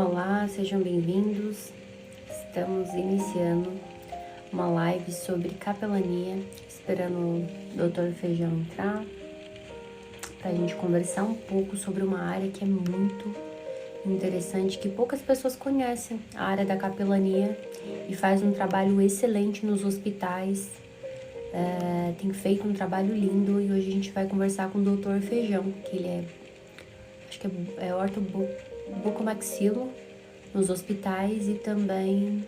Olá, sejam bem-vindos. Estamos iniciando uma live sobre capelania, esperando o Dr. Feijão entrar, para a gente conversar um pouco sobre uma área que é muito interessante, que poucas pessoas conhecem, a área da capelania, e faz um trabalho excelente nos hospitais, tem feito um trabalho lindo, e hoje a gente vai conversar com o Dr. Feijão, que ele acho que é ortobucomaxilo nos hospitais e também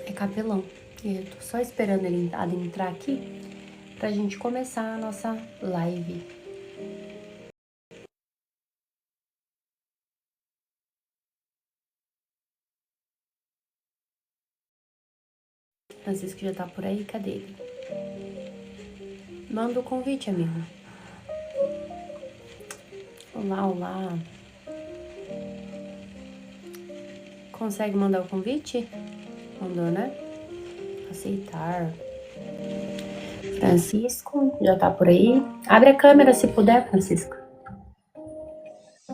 é capelão. E eu tô só esperando ele adentrar aqui pra gente começar a nossa live. Francisco já tá por aí, cadê ele? Manda o convite, amigo. Olá, olá. Consegue mandar o convite? Mandou, né? Aceitar. Francisco, já tá por aí? Abre a câmera se puder, Francisco.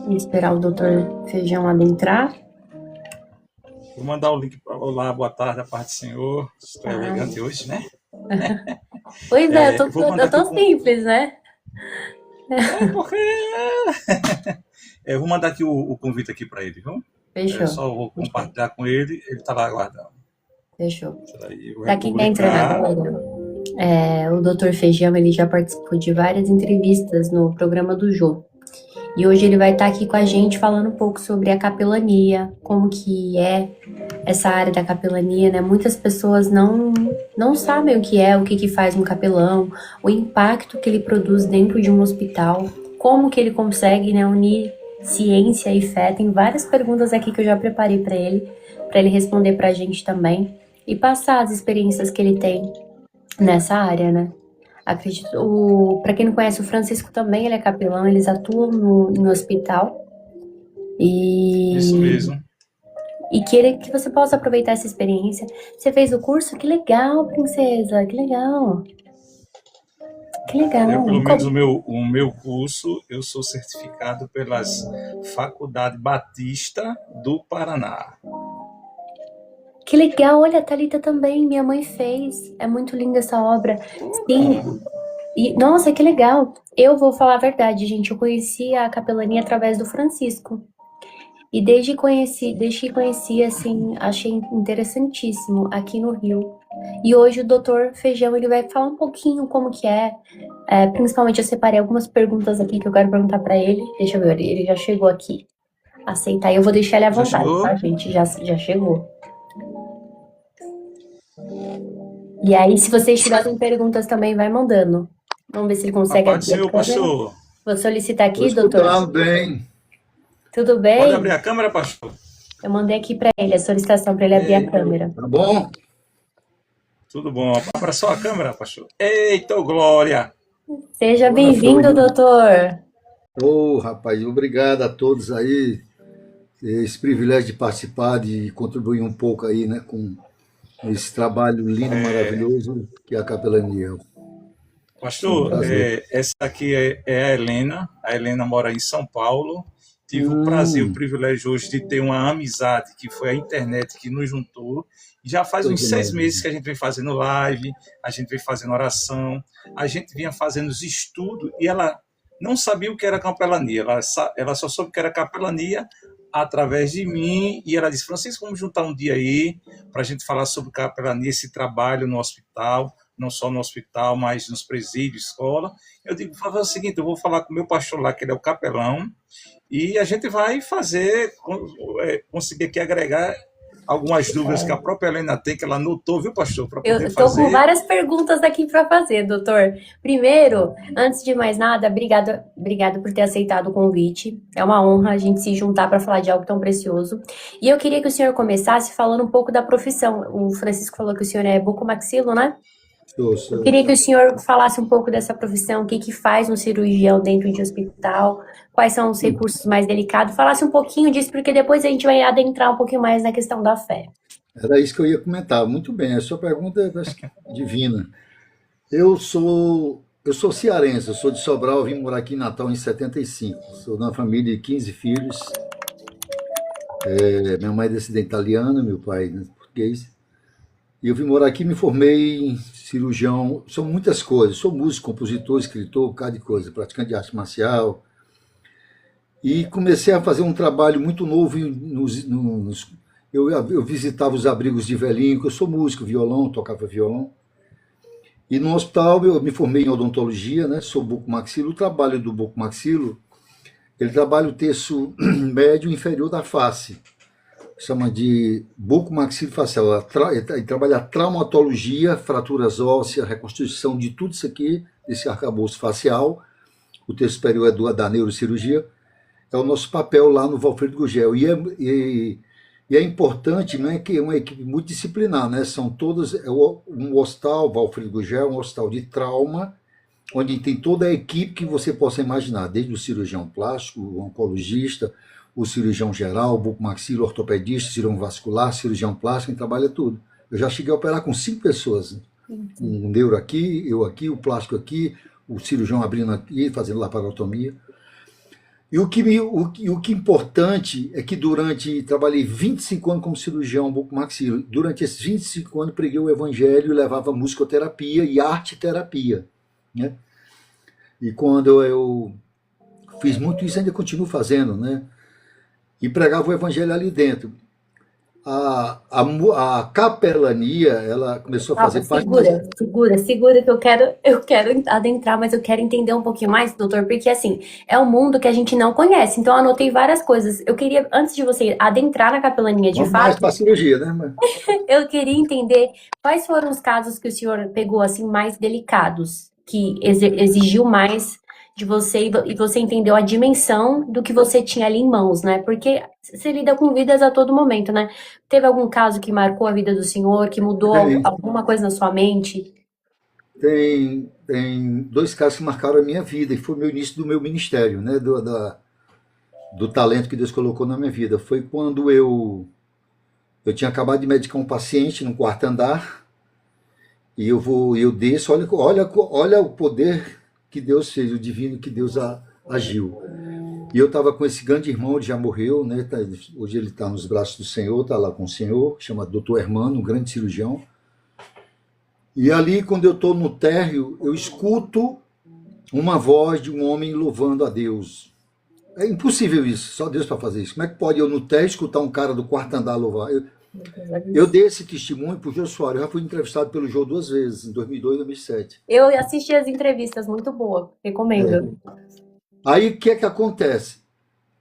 E esperar o Dr. Feijão adentrar. Vou mandar o link para olá, boa tarde, a paz do Senhor. Estou elegante hoje, né? Pois é, eu tô simples, né? Porque... vou mandar aqui o convite aqui para ele, viu? Fechou. Só vou compartilhar com ele, ele tá lá aguardando. Fechou. Para quem tá entrando agora, o Dr. Feijão, ele já participou de várias entrevistas no programa do Jô. E hoje ele vai estar aqui com a gente falando um pouco sobre a capelania, como que é essa área da capelania, né? Muitas pessoas não sabem o que faz um capelão, o impacto que ele produz dentro de um hospital, como que ele consegue, né, unir ciência e fé. Tem várias perguntas aqui que eu já preparei para ele responder pra gente também e passar as experiências que ele tem nessa área, né? Acredito, para quem não conhece, o Francisco também, ele é capelão, eles atuam no hospital. Isso mesmo. E que você possa aproveitar essa experiência. Você fez o curso? Que legal, princesa, que legal. Que legal. Pelo menos o meu curso, eu sou certificado pelas Faculdade Batista do Paraná. Que legal, olha, a Thalita também, minha mãe fez. É muito linda essa obra. Sim. E, nossa, que legal. Eu vou falar a verdade, gente. Eu conheci a capelania através do Francisco. E desde que conheci, assim, achei interessantíssimo aqui no Rio. E hoje o Dr. Feijão, ele vai falar um pouquinho como que é. Principalmente eu separei algumas perguntas aqui que eu quero perguntar para ele. Deixa eu ver, ele já chegou aqui. Aceitar. Eu vou deixar ele à vontade, tá, gente? Já chegou. E aí, se vocês tiverem perguntas também, vai mandando. Vamos ver se ele consegue abrir a câmera. Pastor. Vou solicitar aqui, doutor. Tudo bem. Tudo bem? Pode abrir a câmera, pastor? Eu mandei aqui para ele a solicitação para ele abrir a câmera. Tá bom? Tudo bom. Abra só a câmera, pastor. Eita, glória! Seja bem-vindo, doutor. Rapaz, obrigado a todos aí. Esse privilégio de participar, de contribuir um pouco aí, né, com esse trabalho lindo, maravilhoso que é a capelania. Pastor, essa aqui é a Helena. A Helena mora em São Paulo. Tive o prazer, o privilégio hoje de ter uma amizade, que foi a internet que nos juntou. Já faz uns 6 meses que a gente vem fazendo live, a gente vem fazendo oração, a gente vinha fazendo os estudos, e ela não sabia o que era capelania. Ela só soube o que era capelania através de mim, e ela disse: Francisco, vamos juntar um dia aí para a gente falar sobre capelania, esse trabalho no hospital, não só no hospital, mas nos presídios, escola. Eu digo: vou fazer o seguinte, eu vou falar com o meu pastor lá, que ele é o capelão, e a gente vai conseguir aqui agregar algumas dúvidas que a própria Helena tem, que ela anotou, viu, pastor? Eu estou com várias perguntas aqui para fazer, doutor. Primeiro, antes de mais nada, obrigado por ter aceitado o convite. É uma honra a gente se juntar para falar de algo tão precioso. E eu queria que o senhor começasse falando um pouco da profissão. O Francisco falou que o senhor é bucomaxilo, né? Eu queria que o senhor falasse um pouco dessa profissão, o que faz um cirurgião dentro de hospital, quais são os recursos mais delicados, falasse um pouquinho disso, porque depois a gente vai adentrar um pouquinho mais na questão da fé. Era isso que eu ia comentar. Muito bem, a sua pergunta é divina. Eu sou cearense, eu sou de Sobral, vim morar aqui em Natal em 75. Sou de uma família de 15 filhos. Minha mãe é descendente italiana, meu pai é português. E eu vim morar aqui, me formei em cirurgião, são muitas coisas. Sou músico, compositor, escritor, um bocado de coisa, praticante de arte marcial. E comecei a fazer um trabalho muito novo eu visitava os abrigos de velhinho, que eu sou músico, violão, tocava violão. E no hospital eu me formei em odontologia, né? Sou bucomaxilo. O trabalho do bucomaxilo, ele trabalha o terço médio e inferior da face. Chama de bucomaxilofacial. Ele trabalha traumatologia, fraturas ósseas, reconstrução de tudo isso aqui, esse arcabouço facial. O terço superior é da neurocirurgia. É o nosso papel lá no Valfredo Gugel. E é importante, né, que é uma equipe multidisciplinar, né? São todas, um hospital, Valfredo Gugel, um hospital de trauma, onde tem toda a equipe que você possa imaginar, desde o cirurgião plástico, o oncologista, o cirurgião geral, o bucomaxilo, ortopedista, cirurgião vascular, cirurgião plástico, quem trabalha tudo. Eu já cheguei a operar com 5 pessoas, né? Um neuro aqui, eu aqui, o plástico aqui, o cirurgião abrindo aqui, fazendo laparotomia. E o que é importante é que trabalhei 25 anos como cirurgião bucomaxilo. Durante esses 25 anos preguei o evangelho e levava musicoterapia e arte-terapia, né? E quando eu fiz muito isso, ainda continuo fazendo, né? E pregava o evangelho ali dentro. A capelania, ela começou a fazer parte... Segura, que eu quero adentrar, mas eu quero entender um pouquinho mais, doutor, porque assim, é um mundo que a gente não conhece, então eu anotei várias coisas. Eu queria, antes de você adentrar na capelania de Vamos mais fato, para a cirurgia, né? eu queria entender quais foram os casos que o senhor pegou, assim, mais delicados, que exigiu mais de você e você entendeu a dimensão do que você tinha ali em mãos, né? Porque você lida com vidas a todo momento, né? Teve algum caso que marcou a vida do senhor, que mudou alguma coisa na sua mente? Tem 2 casos que marcaram a minha vida, e foi o início do meu ministério, né? Do talento que Deus colocou na minha vida. Foi quando eu tinha acabado de medicar um paciente no 4º andar, e eu desço, olha o poder que Deus fez, o divino que Deus agiu. E eu estava com esse grande irmão, ele já morreu, né? Hoje ele está nos braços do Senhor, está lá com o Senhor, chama Dr. Hermano, um grande cirurgião. E ali, quando eu estou no térreo, eu escuto uma voz de um homem louvando a Deus. É impossível isso, só Deus para fazer isso. Como é que pode eu no térreo escutar um cara do 4º andar louvar? Eu dei esse testemunho para o Jô Soares. Eu já fui entrevistado pelo Jô 2 vezes, em 2002 e 2007. Eu assisti as entrevistas, muito boa, recomendo. Aí o que é que acontece?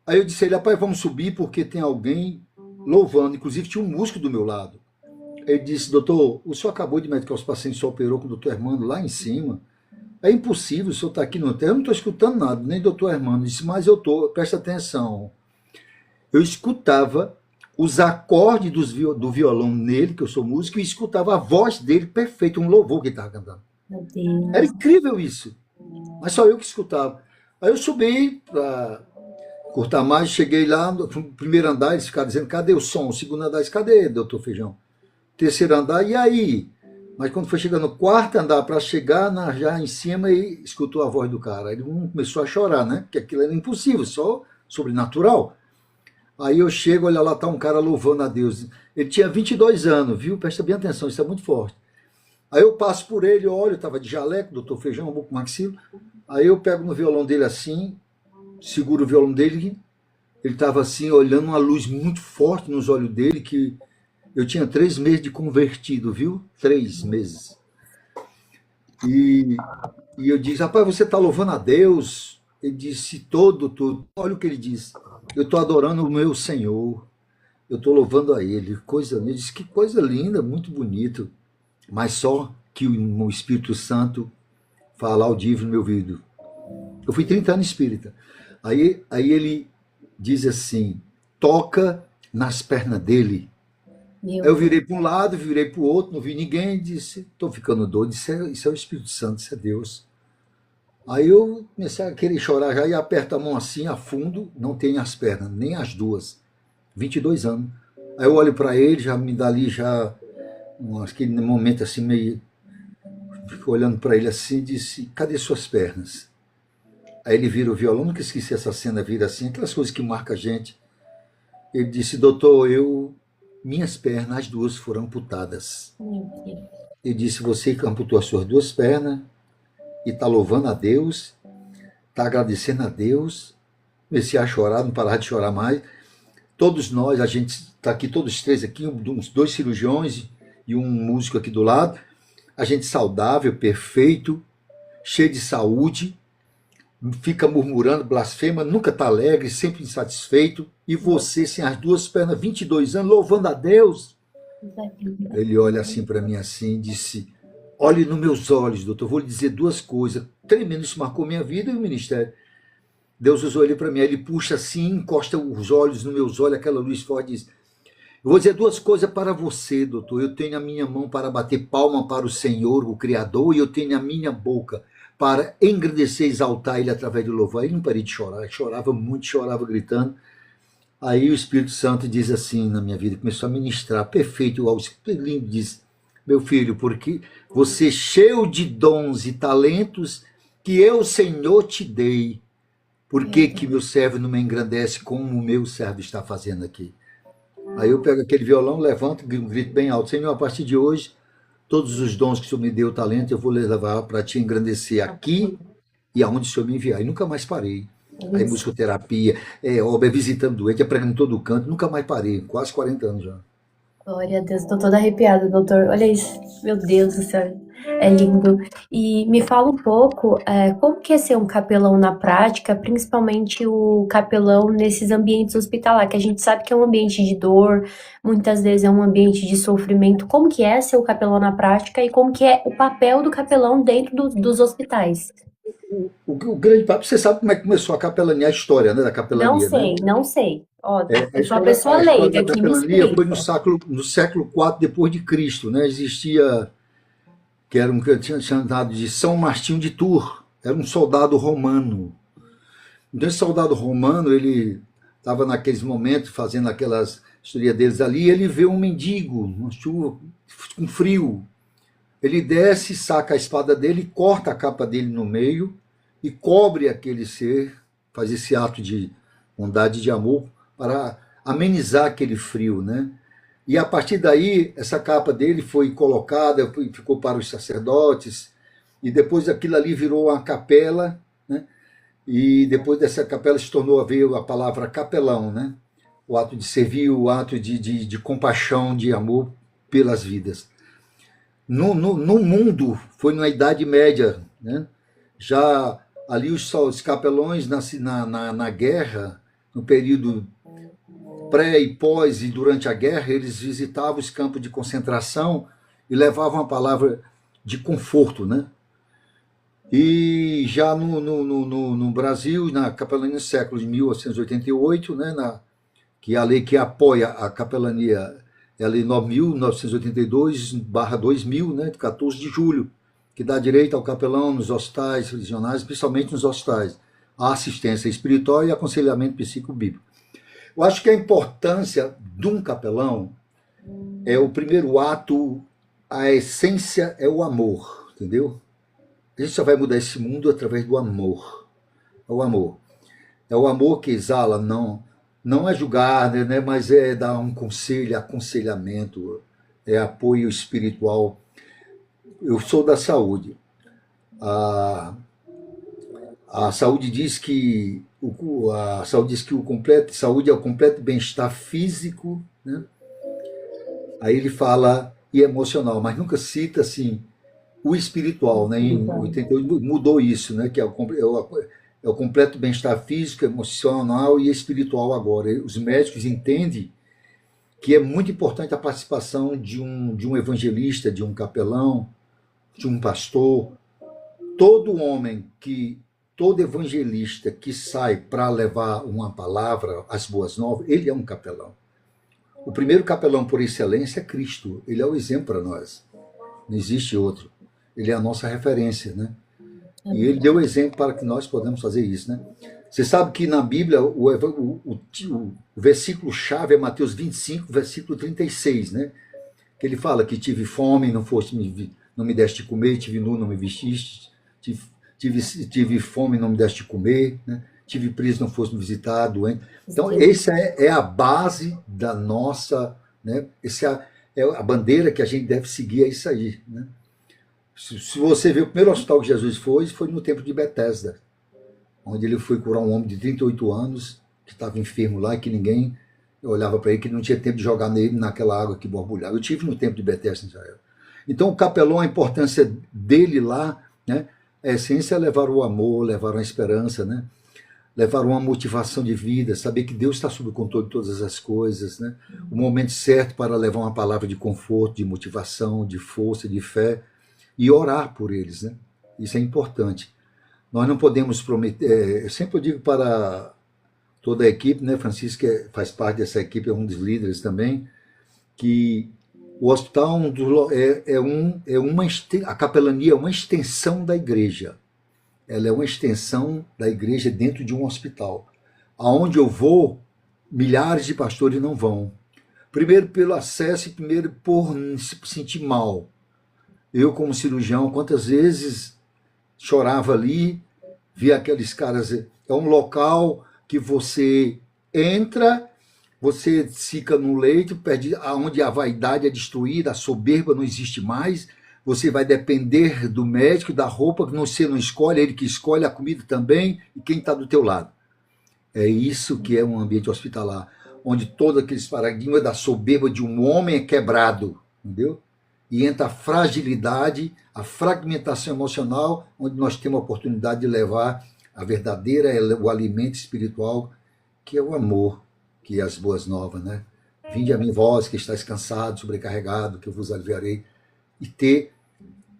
Aí eu disse a ele, rapaz, vamos subir porque tem alguém louvando. Inclusive tinha um músico do meu lado. Ele disse, doutor, o senhor acabou de medicar os pacientes, só operou com o doutor Hermano lá em cima. É impossível, o senhor está aqui no terreno. Eu não estou escutando nada, nem doutor Hermano. Ele disse, mas eu estou, presta atenção. Eu escutava os acordes do violão nele, que eu sou músico, e escutava a voz dele perfeita, um louvor que ele estava cantando. Meu Deus. Era incrível isso. Mas só eu que escutava. Aí eu subi para curtar mais, cheguei lá no 1º andar, eles ficaram dizendo, cadê o som? O 2º andar, disse, cadê, doutor Feijão? 3º andar, e aí? Mas quando foi chegando no 4º andar, para chegar já em cima, e escutou a voz do cara. Ele começou a chorar, né? Porque aquilo era impossível, só sobrenatural. Aí eu chego, olha lá, tá um cara louvando a Deus. Ele tinha 22 anos, viu? Presta bem atenção, isso é muito forte. Aí eu passo por ele, olho, estava de jaleco, doutor Feijão, bucomaxilo. Aí eu pego no violão dele assim, seguro o violão dele, ele estava assim, olhando uma luz muito forte nos olhos dele, que eu tinha 3 meses de convertido, viu? 3 meses. E eu disse, rapaz, você está louvando a Deus? Ele disse, todo. Olha o que ele disse. Eu estou adorando o meu Senhor. Eu estou louvando a Ele. Ele disse, que coisa linda, muito bonito. Mas só que o Espírito Santo fala audível no meu ouvido. Eu fui 30 anos espírita. Aí ele diz assim, toca nas pernas dele. Eu virei para um lado, virei para o outro, não vi ninguém, disse, estou ficando doido, isso é o Espírito Santo, isso é Deus. Aí eu comecei a querer chorar já e aperto a mão assim, a fundo, não tem as pernas, nem as duas. 22 anos. Aí eu olho para ele, já me dá ali, aquele momento assim, meio... Fico olhando para ele assim e disse, cadê suas pernas? Aí ele vira o violão, nunca esqueci essa cena, vira assim, aquelas coisas que marcam a gente. Ele disse, doutor, minhas pernas, as duas foram amputadas. Meu Deus. Ele disse, você que amputou as suas duas pernas e está louvando a Deus, está agradecendo a Deus, comecei a chorar, não parar de chorar mais. Todos nós, a gente está aqui, todos três aqui, uns 2 cirurgiões e um músico aqui do lado, a gente saudável, perfeito, cheio de saúde, fica murmurando, blasfema, nunca está alegre, sempre insatisfeito, e você sem as duas pernas, 22 anos, louvando a Deus. Ele olha assim para mim assim, disse, olhe nos meus olhos, doutor, vou lhe dizer 2 coisas, tremendo, isso marcou minha vida e o ministério. Deus usou ele para mim, ele puxa assim, encosta os olhos nos meus olhos, aquela luz forte, diz, eu vou dizer 2 coisas para você, doutor, eu tenho a minha mão para bater palma para o Senhor, o Criador, e eu tenho a minha boca para engrandecer e exaltar ele através do louvor. Ele não parei de chorar, ele chorava muito, chorava gritando. Aí o Espírito Santo diz assim na minha vida, começou a ministrar, perfeito, o Espírito lindo diz, meu filho, porque você cheio de dons e talentos que eu, Senhor, te dei, por que meu servo não me engrandece como o meu servo está fazendo aqui? Aí eu pego aquele violão, levanto, grito bem alto, Senhor, a partir de hoje, todos os dons que o Senhor me deu, talento, eu vou levar para te engrandecer aqui e aonde o Senhor me enviar. E nunca mais parei. Aí musicoterapia, obra, visitando doente, pregando em todo canto, nunca mais parei, quase 40 anos já. Glória a Deus, tô toda arrepiada, doutor. Olha isso, meu Deus do céu, é lindo. E me fala um pouco, como que é ser um capelão na prática, principalmente o capelão nesses ambientes hospitalares, que a gente sabe que é um ambiente de dor, muitas vezes é um ambiente de sofrimento. Como que é ser o capelão na prática e como que é o papel do capelão dentro dos hospitais? O grande papo, você sabe como é que começou a capelania, a história, né, da capelania, né? Não sei. Ó, A eu sou uma história, pessoa a história leiga da aqui, me capelania foi explica. no século IV depois de Cristo, né? Existia, que era que eu tinha chamado de São Martinho de Tours, era um soldado romano. Então esse soldado romano, ele estava naqueles momentos fazendo aquelas histórias deles ali, e ele vê um mendigo, uma chuva, com frio. Ele desce, saca a espada dele, corta a capa dele no meio e cobre aquele ser, faz esse ato de bondade e de amor para amenizar aquele frio, né? E a partir daí, essa capa dele foi colocada, ficou para os sacerdotes, e depois aquilo ali virou uma capela, né? E depois dessa capela se tornou a ver a palavra capelão, né? O ato de servir, o ato de compaixão, de amor pelas vidas. No mundo, foi na Idade Média, né? Já ali os capelões na guerra, no período pré e pós e durante a guerra, eles visitavam os campos de concentração e levavam a palavra de conforto, né? E já no Brasil, na capelania no século de 1888, né, que é a lei que apoia a capelania é a lei 9.982/2000, né, de 14 de julho, que dá direito ao capelão nos hospitais religionais, principalmente nos hospitais, a assistência espiritual e aconselhamento psico-bíblico. Eu acho que a importância de um capelão é o primeiro ato, a essência é o amor, entendeu? A gente só vai mudar esse mundo através do amor. É o amor. É o amor que exala, não é julgar, né, mas é dar um conselho, aconselhamento, é apoio espiritual. Eu sou da saúde. A saúde diz que saúde é o completo bem-estar físico, né? Aí ele fala e emocional, mas nunca cita assim o espiritual, né? Em 88 mudou isso, né? Que é o completo bem-estar físico, emocional e espiritual agora. Os médicos entendem que é muito importante a participação de um evangelista, de um capelão, de um pastor. Todo evangelista que sai para levar uma palavra, as boas novas, ele é um capelão. O primeiro capelão por excelência é Cristo. Ele é o exemplo para nós. Não existe outro. Ele é a nossa referência, né? E ele deu o exemplo para que nós podemos fazer isso, né? Você sabe que na Bíblia o versículo-chave é Mateus 25, versículo 36, né? Que ele fala que tive fome, não me deste de comer, tive nu, não me vestiste, tive fome, não me deste de comer, né? tive preso, não fosse me visitar, doente. Então, Sim. essa é a base da nossa, né? Essa é a bandeira que a gente deve seguir, é isso aí, né? Se você vê, o primeiro hospital que Jesus foi no templo de Betesda, onde ele foi curar um homem de 38 anos, que estava enfermo lá, e que ninguém olhava para ele, que não tinha tempo de jogar nele naquela água que borbulhava. Eu tive no templo de Betesda em Israel. Então, o capelão, a importância dele lá, né? A essência é levar o amor, levar a esperança, né? Levar uma motivação de vida, saber que Deus está sob o controle de todas as coisas, né? O momento certo para levar uma palavra de conforto, de motivação, de força, de fé, e orar por eles, né? Isso é importante. Nós não podemos prometer, eu sempre digo para toda a equipe, né? Francisco faz parte dessa equipe, é um dos líderes também, que o hospital a capelania é uma extensão da igreja. Ela é uma extensão da igreja dentro de um hospital. Aonde eu vou, milhares de pastores não vão. Primeiro pelo acesso e primeiro por se sentir mal. Eu, como cirurgião, quantas vezes chorava ali, via aqueles caras. É um local que você entra, você fica no leito, onde a vaidade é destruída, a soberba não existe mais. Você vai depender do médico, da roupa que você não escolhe, ele que escolhe a comida também, e quem está do teu lado. É isso que é um ambiente hospitalar, onde todos aqueles paradigmas da soberba de um homem é quebrado, entendeu? E entra a fragilidade, a fragmentação emocional, onde nós temos a oportunidade de levar a verdadeira, o alimento espiritual, que é o amor, que é as boas novas, né? Vinde a mim, vós que estáis cansados, sobrecarregados, que eu vos aliviarei. E ter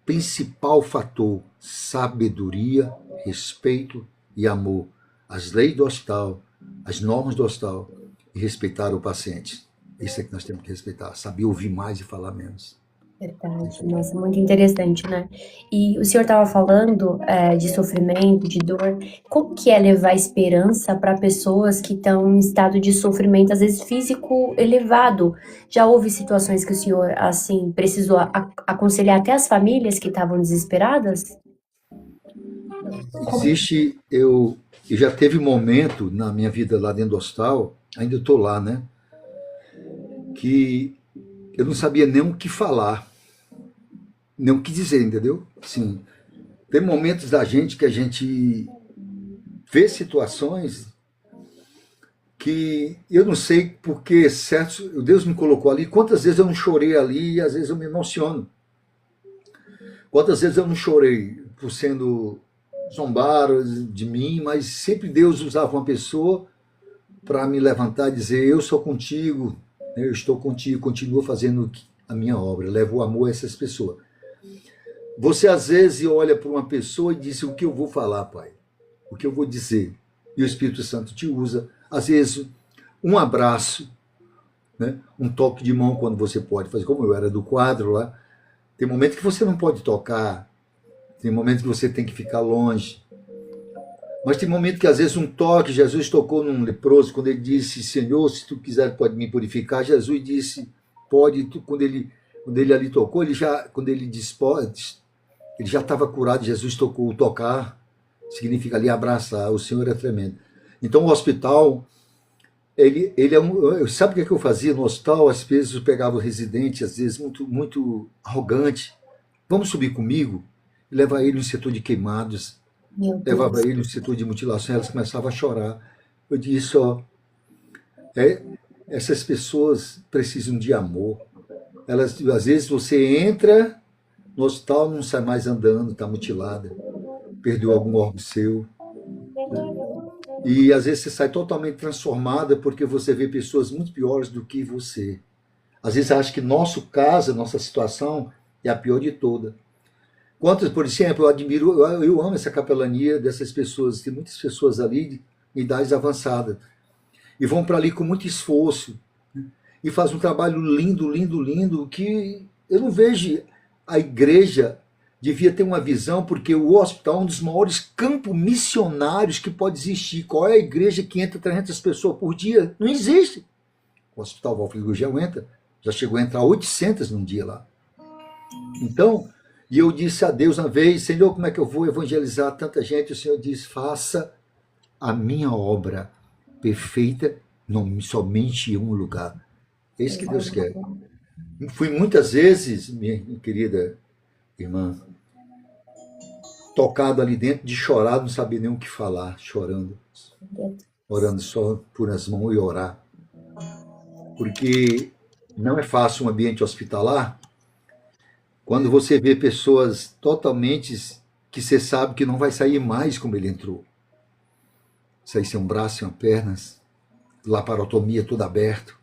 principal fator, sabedoria, respeito e amor. As leis do hospital, as normas do hospital, e respeitar o paciente. Isso é que nós temos que respeitar, saber ouvir mais e falar menos. Verdade, nossa, muito interessante, né? E o senhor estava falando de sofrimento, de dor. Como que é levar esperança para pessoas que estão em estado de sofrimento, às vezes físico elevado? Já houve situações que o senhor, assim, precisou aconselhar até as famílias que estavam desesperadas? Já teve momento na minha vida lá dentro do hospital, ainda estou lá, né? Que eu não sabia nem o que falar, nem o que dizer, entendeu? Sim. Tem momentos da gente que a gente vê situações que eu não sei porque certo, Deus me colocou ali. Quantas vezes eu não chorei ali e às vezes eu me emociono. Quantas vezes eu não chorei por sendo zombado de mim, mas sempre Deus usava uma pessoa para me levantar e dizer, eu sou contigo, eu estou contigo, continuo fazendo a minha obra, levo o amor a essas pessoas. Você às vezes olha para uma pessoa e diz, o que eu vou falar, pai? O que eu vou dizer? E o Espírito Santo te usa. Às vezes, um abraço, né? Um toque de mão quando você pode fazer, como eu era do quadro lá. Tem momentos que você não pode tocar, tem momentos que você tem que ficar longe. Mas tem momentos que às vezes um toque, Jesus tocou num leproso, quando ele disse, Senhor, se tu quiser pode me purificar. Jesus disse, pode, quando ele ali tocou, quando ele disse, pode, ele já estava curado. Jesus tocou, tocar significa ali abraçar, o Senhor é tremendo. Então o hospital, ele é sabe o que eu fazia no hospital? Às vezes eu pegava o residente, às vezes muito arrogante, vamos subir comigo, e levar ele no setor de queimados, levava ele no setor de mutilação, elas começavam a chorar. Eu disse, essas pessoas precisam de amor. Elas, às vezes você entra no hospital, não sai mais andando, está mutilada, perdeu algum órgão seu. E às vezes você sai totalmente transformada porque você vê pessoas muito piores do que você. Às vezes acha que nosso caso, nossa situação é a pior de toda. Quantas, por exemplo, eu amo essa capelania dessas pessoas, tem muitas pessoas ali de idades avançadas, e vão para ali com muito esforço, né? E fazem um trabalho lindo, lindo, lindo, que eu não vejo. A igreja devia ter uma visão, porque o hospital é um dos maiores campos missionários que pode existir. Qual é a igreja que entra 300 pessoas por dia? Não existe. O hospital Walfrid Gurgel já chegou a entrar 800 num dia lá. Então, eu disse a Deus uma vez, Senhor, como é que eu vou evangelizar tanta gente? O Senhor disse, faça a minha obra perfeita não somente em um lugar. É isso que Deus quer. Fui muitas vezes, minha querida irmã, tocado ali dentro de chorar, não sabia nem o que falar, chorando, orando só por as mãos e orar. Porque não é fácil um ambiente hospitalar quando você vê pessoas totalmente que você sabe que não vai sair mais como ele entrou. Sair sem um braço, sem pernas, laparotomia tudo aberto,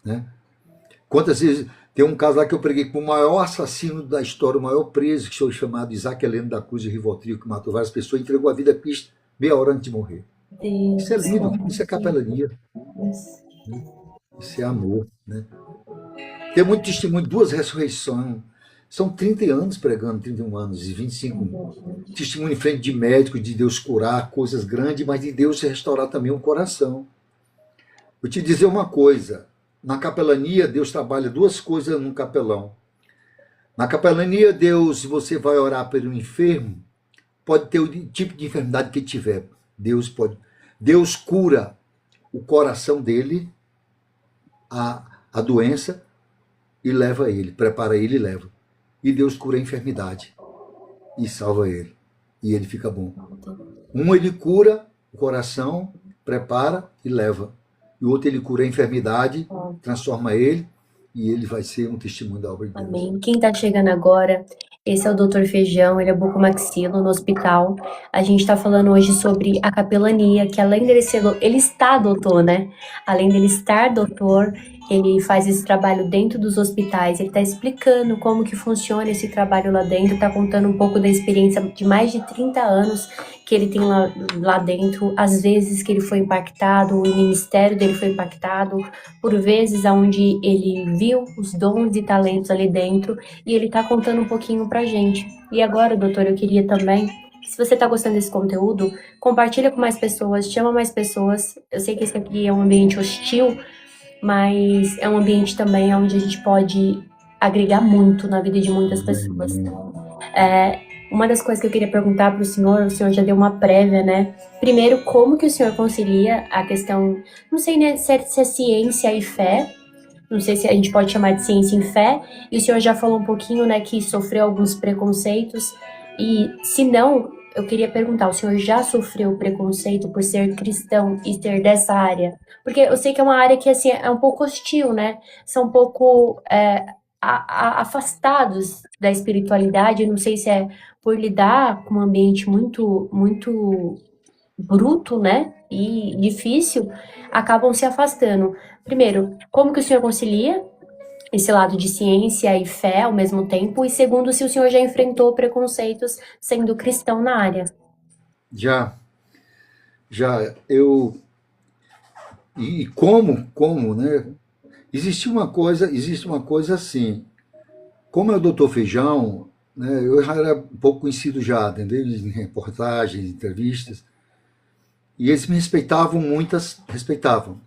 né? Quantas vezes... Tem um caso lá que eu preguei com o maior assassino da história, o maior preso, que foi chamado Isaac Heleno da Cruz de Rivotril, que matou várias pessoas, entregou a vida a Cristo meia hora antes de morrer. Isso é lindo, isso é capelania. Isso é amor, né? Tem muito testemunho, 2 ressurreições. São 30 anos pregando, 31 anos e 25. Testemunho em frente de médicos, de Deus curar coisas grandes, mas de Deus restaurar também o coração. Vou te dizer uma coisa. Na capelania, Deus trabalha 2 coisas no capelão. Na capelania, Deus, você vai orar pelo enfermo, pode ter o tipo de enfermidade que tiver. Deus pode. Deus cura o coração dele, a doença, e leva ele, prepara ele e leva. E Deus cura a enfermidade e salva ele. E ele fica bom. Ele cura o coração, prepara e leva. E o outro ele cura a enfermidade, transforma ele, e ele vai ser um testemunho da obra de Deus. Amém. Quem está chegando agora, esse é o Dr. Feijão, ele é bucomaxilo no hospital. A gente está falando hoje sobre a capelania, que além dele ser, ele está doutor, né? Além dele estar doutor, ele faz esse trabalho dentro dos hospitais, ele está explicando como que funciona esse trabalho lá dentro, está contando um pouco da experiência de mais de 30 anos que ele tem lá dentro, às vezes que ele foi impactado, o ministério dele foi impactado, por vezes onde ele viu os dons e talentos ali dentro, e ele está contando um pouquinho pra gente. E agora, doutor, eu queria também, se você está gostando desse conteúdo, compartilha com mais pessoas, chama mais pessoas. Eu sei que esse aqui é um ambiente hostil, mas é um ambiente também onde a gente pode agregar muito na vida de muitas pessoas. Uma das coisas que eu queria perguntar para o senhor já deu uma prévia, né? Primeiro, como que o senhor concilia a questão, não sei, né, se é ciência e fé, não sei se a gente pode chamar de ciência e fé, e o senhor já falou um pouquinho, né, que sofreu alguns preconceitos, e se não, eu queria perguntar, o senhor já sofreu preconceito por ser cristão e ser dessa área? Porque eu sei que é uma área que, assim, é um pouco hostil, né? São um pouco afastados da espiritualidade, não sei se é por lidar com um ambiente muito, muito bruto, né, e difícil, acabam se afastando. Primeiro, como que o senhor concilia esse lado de ciência e fé ao mesmo tempo? E segundo, se o senhor já enfrentou preconceitos sendo cristão na área? Já, e como, né? Existe uma coisa assim, como é o doutor Feijão, né, eu já era um pouco conhecido já, entendeu? Em reportagens, entrevistas, e eles me respeitavam.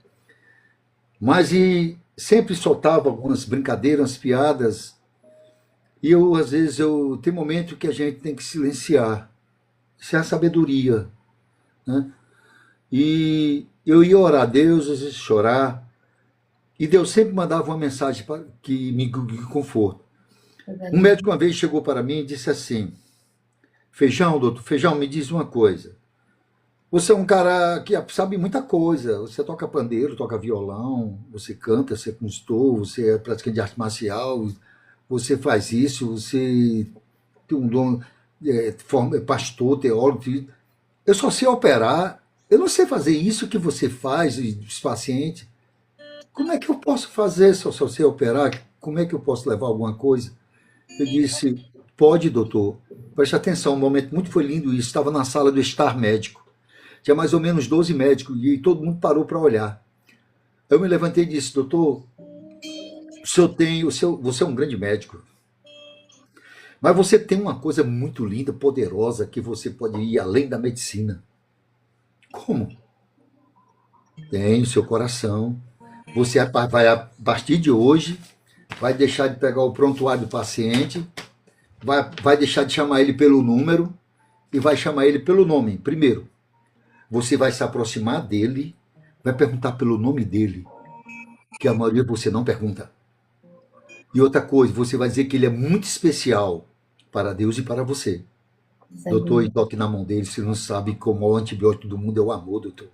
Mas sempre soltava algumas brincadeiras, umas piadas, e às vezes, tem momento que a gente tem que silenciar. Isso é a sabedoria, né? E eu ia orar a Deus, às vezes chorar, e Deus sempre mandava uma mensagem que me conforta. Um médico uma vez chegou para mim e disse assim: Feijão, doutor Feijão, me diz uma coisa. Você é um cara que sabe muita coisa. Você toca pandeiro, toca violão, você canta, você é compositor, você é praticante de arte marcial, você faz isso, você tem um dom, pastor, teólogo. Eu só sei operar, eu não sei fazer isso que você faz dos pacientes. Como é que eu posso fazer se eu só sei operar? Como é que eu posso levar alguma coisa? Eu disse: pode, doutor. Preste atenção, um momento muito foi lindo isso. Estava na sala do estar médico. Tinha mais ou menos 12 médicos e todo mundo parou para olhar. Eu me levantei e disse: doutor, você é um grande médico, mas você tem uma coisa muito linda, poderosa, que você pode ir além da medicina. Como? Tem o seu coração. Você vai, a partir de hoje, vai deixar de pegar o prontuário do paciente, vai deixar de chamar ele pelo número e vai chamar ele pelo nome, primeiro. você vai se aproximar dele, vai perguntar pelo nome dele, que a maioria você não pergunta. E outra coisa, você vai dizer que ele é muito especial para Deus e para você. Doutor, e toque na mão dele, você não sabe como o antibiótico do mundo é o amor, doutor.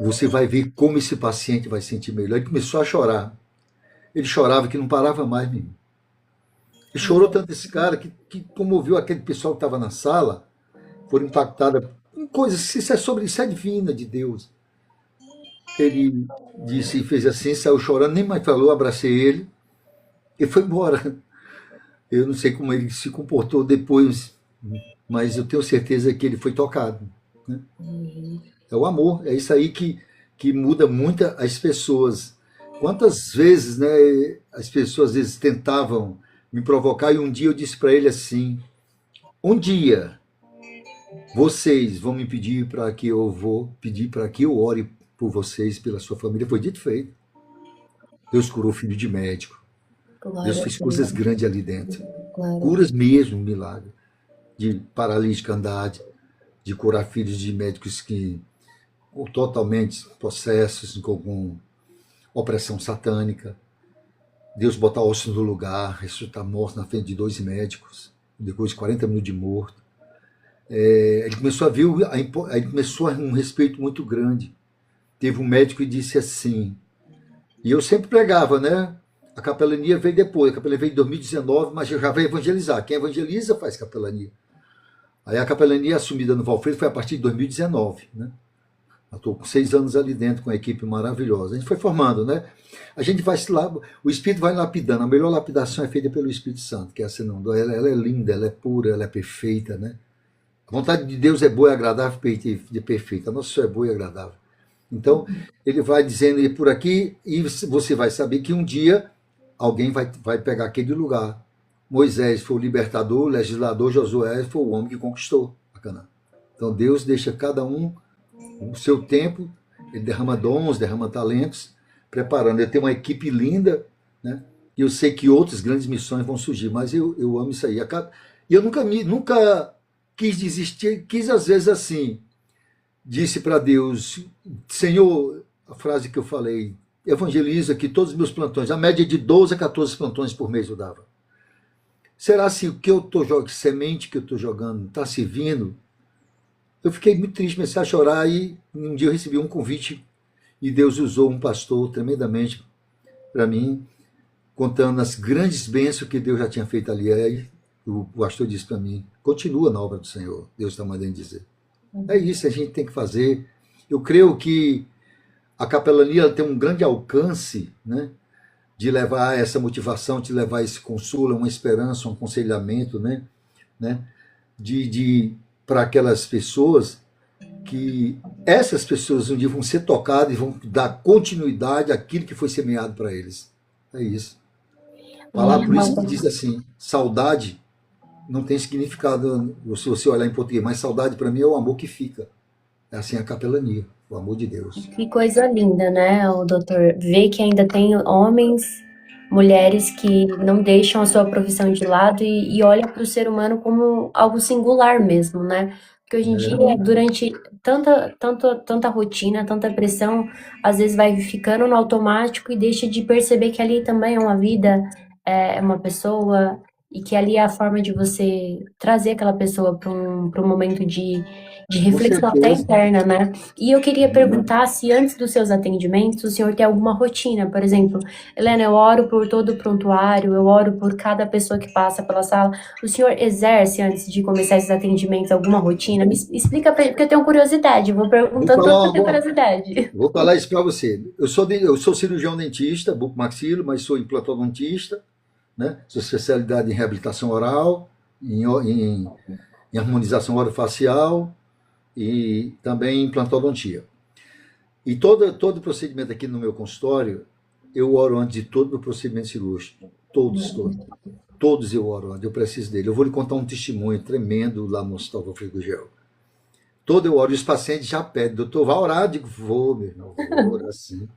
Você vai ver como esse paciente vai sentir melhor. Ele começou a chorar. Ele chorava que não parava mais, menino. Ele chorou tanto esse cara que comoveu aquele pessoal que estava na sala, foram impactadas com coisas, isso é divina de Deus. Ele disse e fez assim, saiu chorando, nem mais falou, abracei ele e foi embora. Eu não sei como ele se comportou depois, mas eu tenho certeza que ele foi tocado. Né? É o amor, é isso aí que muda muito as pessoas. Quantas vezes, né, as pessoas às vezes tentavam me provocar e um dia eu disse para ele assim, um dia vocês vão me pedir para que eu ore por vocês, pela sua família. Foi dito e feito. Deus curou o filho de médico. Deus fez coisas grandes ali dentro. Curas mesmo, milagre. De paralítica andar, de curar filhos de médicos que totalmente possessos com opressão satânica. Deus botar ossos no lugar, ressuscitar mortos na frente de 2 médicos, depois de 40 minutos de morto. Ele começou a ver, ele começou a um respeito muito grande. Teve um médico que disse assim, e eu sempre pregava, né? A capelania veio depois, a capelania veio em 2019, mas eu já veio evangelizar. Quem evangeliza faz capelania. Aí a capelania assumida no Valfredo foi a partir de 2019, né? Eu estou com 6 anos ali dentro com uma equipe maravilhosa. A gente foi formando, né? A gente vai lá, o Espírito vai lapidando. A melhor lapidação é feita pelo Espírito Santo, que é assim, não, ela é linda, ela é pura, ela é perfeita, né? A vontade de Deus é boa e agradável e perfeita. A nossa só é boa e agradável. Então, ele vai dizendo e por aqui, e você vai saber que um dia alguém vai pegar aquele lugar. Moisés foi o libertador, o legislador, Josué foi o homem que conquistou a Canaã. Então, Deus deixa cada um o seu tempo, ele derrama dons, derrama talentos, preparando. Eu tenho uma equipe linda, né? E eu sei que outras grandes missões vão surgir, mas eu amo isso aí. E eu nunca quis desistir, quis às vezes assim, disse para Deus, Senhor, a frase que eu falei, evangeliza aqui todos os meus plantões, a média de 12 a 14 plantões por mês eu dava. Será se o que eu estou jogando, semente que eu estou jogando, está servindo? Eu fiquei muito triste, comecei a chorar e um dia eu recebi um convite e Deus usou um pastor tremendamente para mim, contando as grandes bênçãos que Deus já tinha feito ali. Aí o pastor disse para mim, continua na obra do Senhor, Deus está mandando dizer. É isso, a gente tem que fazer. Eu creio que a capelania tem um grande alcance, né, de levar essa motivação, de levar esse consolo, uma esperança, um aconselhamento, né, para aquelas pessoas que essas pessoas um dia vão ser tocadas e vão dar continuidade àquilo que foi semeado para eles. É isso. Falar por isso que diz assim, saudade não tem significado, se você olhar em português, mas saudade para mim é o amor que fica. É assim a capelania, o amor de Deus. Que coisa linda, né, o doutor? Ver que ainda tem homens, mulheres que não deixam a sua profissão de lado e olham para o ser humano como algo singular mesmo, né? Porque hoje em dia, durante tanta rotina, tanta pressão, às vezes vai ficando no automático e deixa de perceber que ali também é uma vida, é uma pessoa, e que ali é a forma de você trazer aquela pessoa para um momento de reflexão até interna, né? E eu queria perguntar se antes dos seus atendimentos o senhor tem alguma rotina, por exemplo, Helena, eu oro por todo o prontuário, eu oro por cada pessoa que passa pela sala. O senhor exerce, antes de começar esses atendimentos, alguma rotina? Me explica pra mim, porque eu tenho curiosidade, vou perguntando porque eu tenho curiosidade. Vou falar isso para você. Eu sou cirurgião dentista, bucomaxilo, mas sou implantodontista, né? Sou especialidade em reabilitação oral, em harmonização orofacial e também em implantodontia. E todo procedimento aqui no meu consultório, eu oro antes de todo o procedimento cirúrgico. Todos eu oro antes, eu preciso dele. Eu vou lhe contar um testemunho tremendo lá no Hospital Valfredo Gugel. Todo eu oro, e os pacientes já pedem, doutor, vai orar? Eu digo, vou, meu irmão, vou orar sim.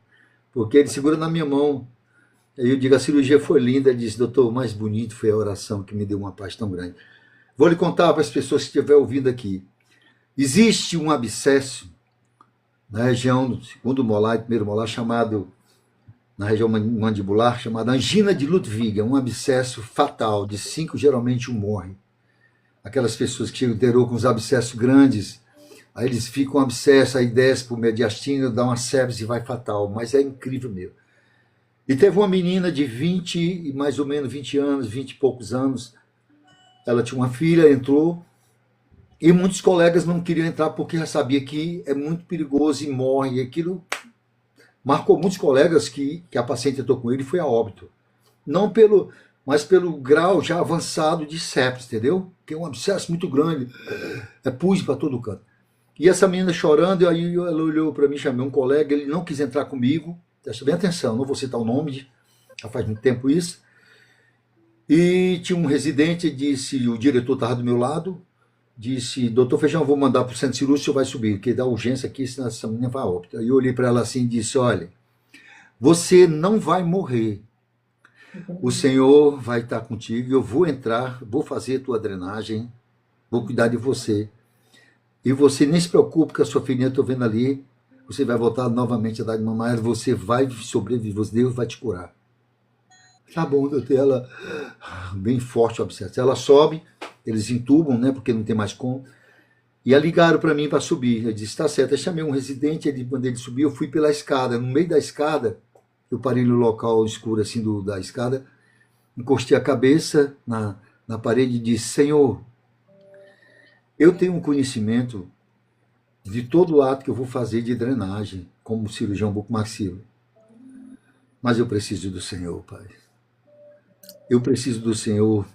Porque ele segura na minha mão. Aí eu digo, a cirurgia foi linda, ele disse, doutor, o mais bonito foi a oração que me deu uma paz tão grande. Vou lhe contar para as pessoas que estiverem ouvindo aqui. Existe um abscesso na região do segundo molar e primeiro molar, na região mandibular, chamada angina de Ludwig. É um abscesso fatal, de 5, geralmente 1 morre. Aquelas pessoas que chegam com os abscessos grandes, aí eles ficam com abscesso, aí desce para o mediastino, dá uma sepse e vai fatal, mas é incrível mesmo. E teve uma menina de 20, mais ou menos 20 anos, 20 e poucos anos, ela tinha uma filha, entrou, e muitos colegas não queriam entrar porque já sabia que é muito perigoso e morre, e aquilo marcou muitos colegas que a paciente entrou com ele e foi a óbito. Não mas pelo grau já avançado de sepsis, entendeu? Que é um abscesso muito grande, é pus para todo canto. E essa menina chorando, e aí ela olhou para mim, chamei um colega, ele não quis entrar comigo, presta bem atenção, não vou citar o nome, já faz muito tempo isso, e tinha um residente, disse, o diretor estava do meu lado, disse, doutor Feijão, vou mandar para o centro cirúrgico, o senhor vai subir, porque dá urgência aqui, senão essa menina vai a óbito. Aí eu olhei para ela assim e disse, olha, você não vai morrer, o Senhor vai estar contigo, eu vou entrar, vou fazer a tua drenagem, vou cuidar de você. E você nem se preocupe com a sua filhinha, estou vendo ali, você vai voltar novamente a dar de mamar, você vai sobreviver, Deus vai te curar. Tá bom, doutor, ela, bem forte o abscesso. Ela sobe, eles entubam, né, porque não tem mais como, e aí ligaram para mim para subir. Eu disse, tá certo, eu chamei um residente, quando ele subiu, eu fui pela escada, no meio da escada, eu parei no local escuro assim da escada, encostei a cabeça na parede e disse, Senhor, eu tenho um conhecimento de todo o ato que eu vou fazer de drenagem, como cirurgião bucomaxilo, mas eu preciso do Senhor, Pai. Eu preciso do Senhor,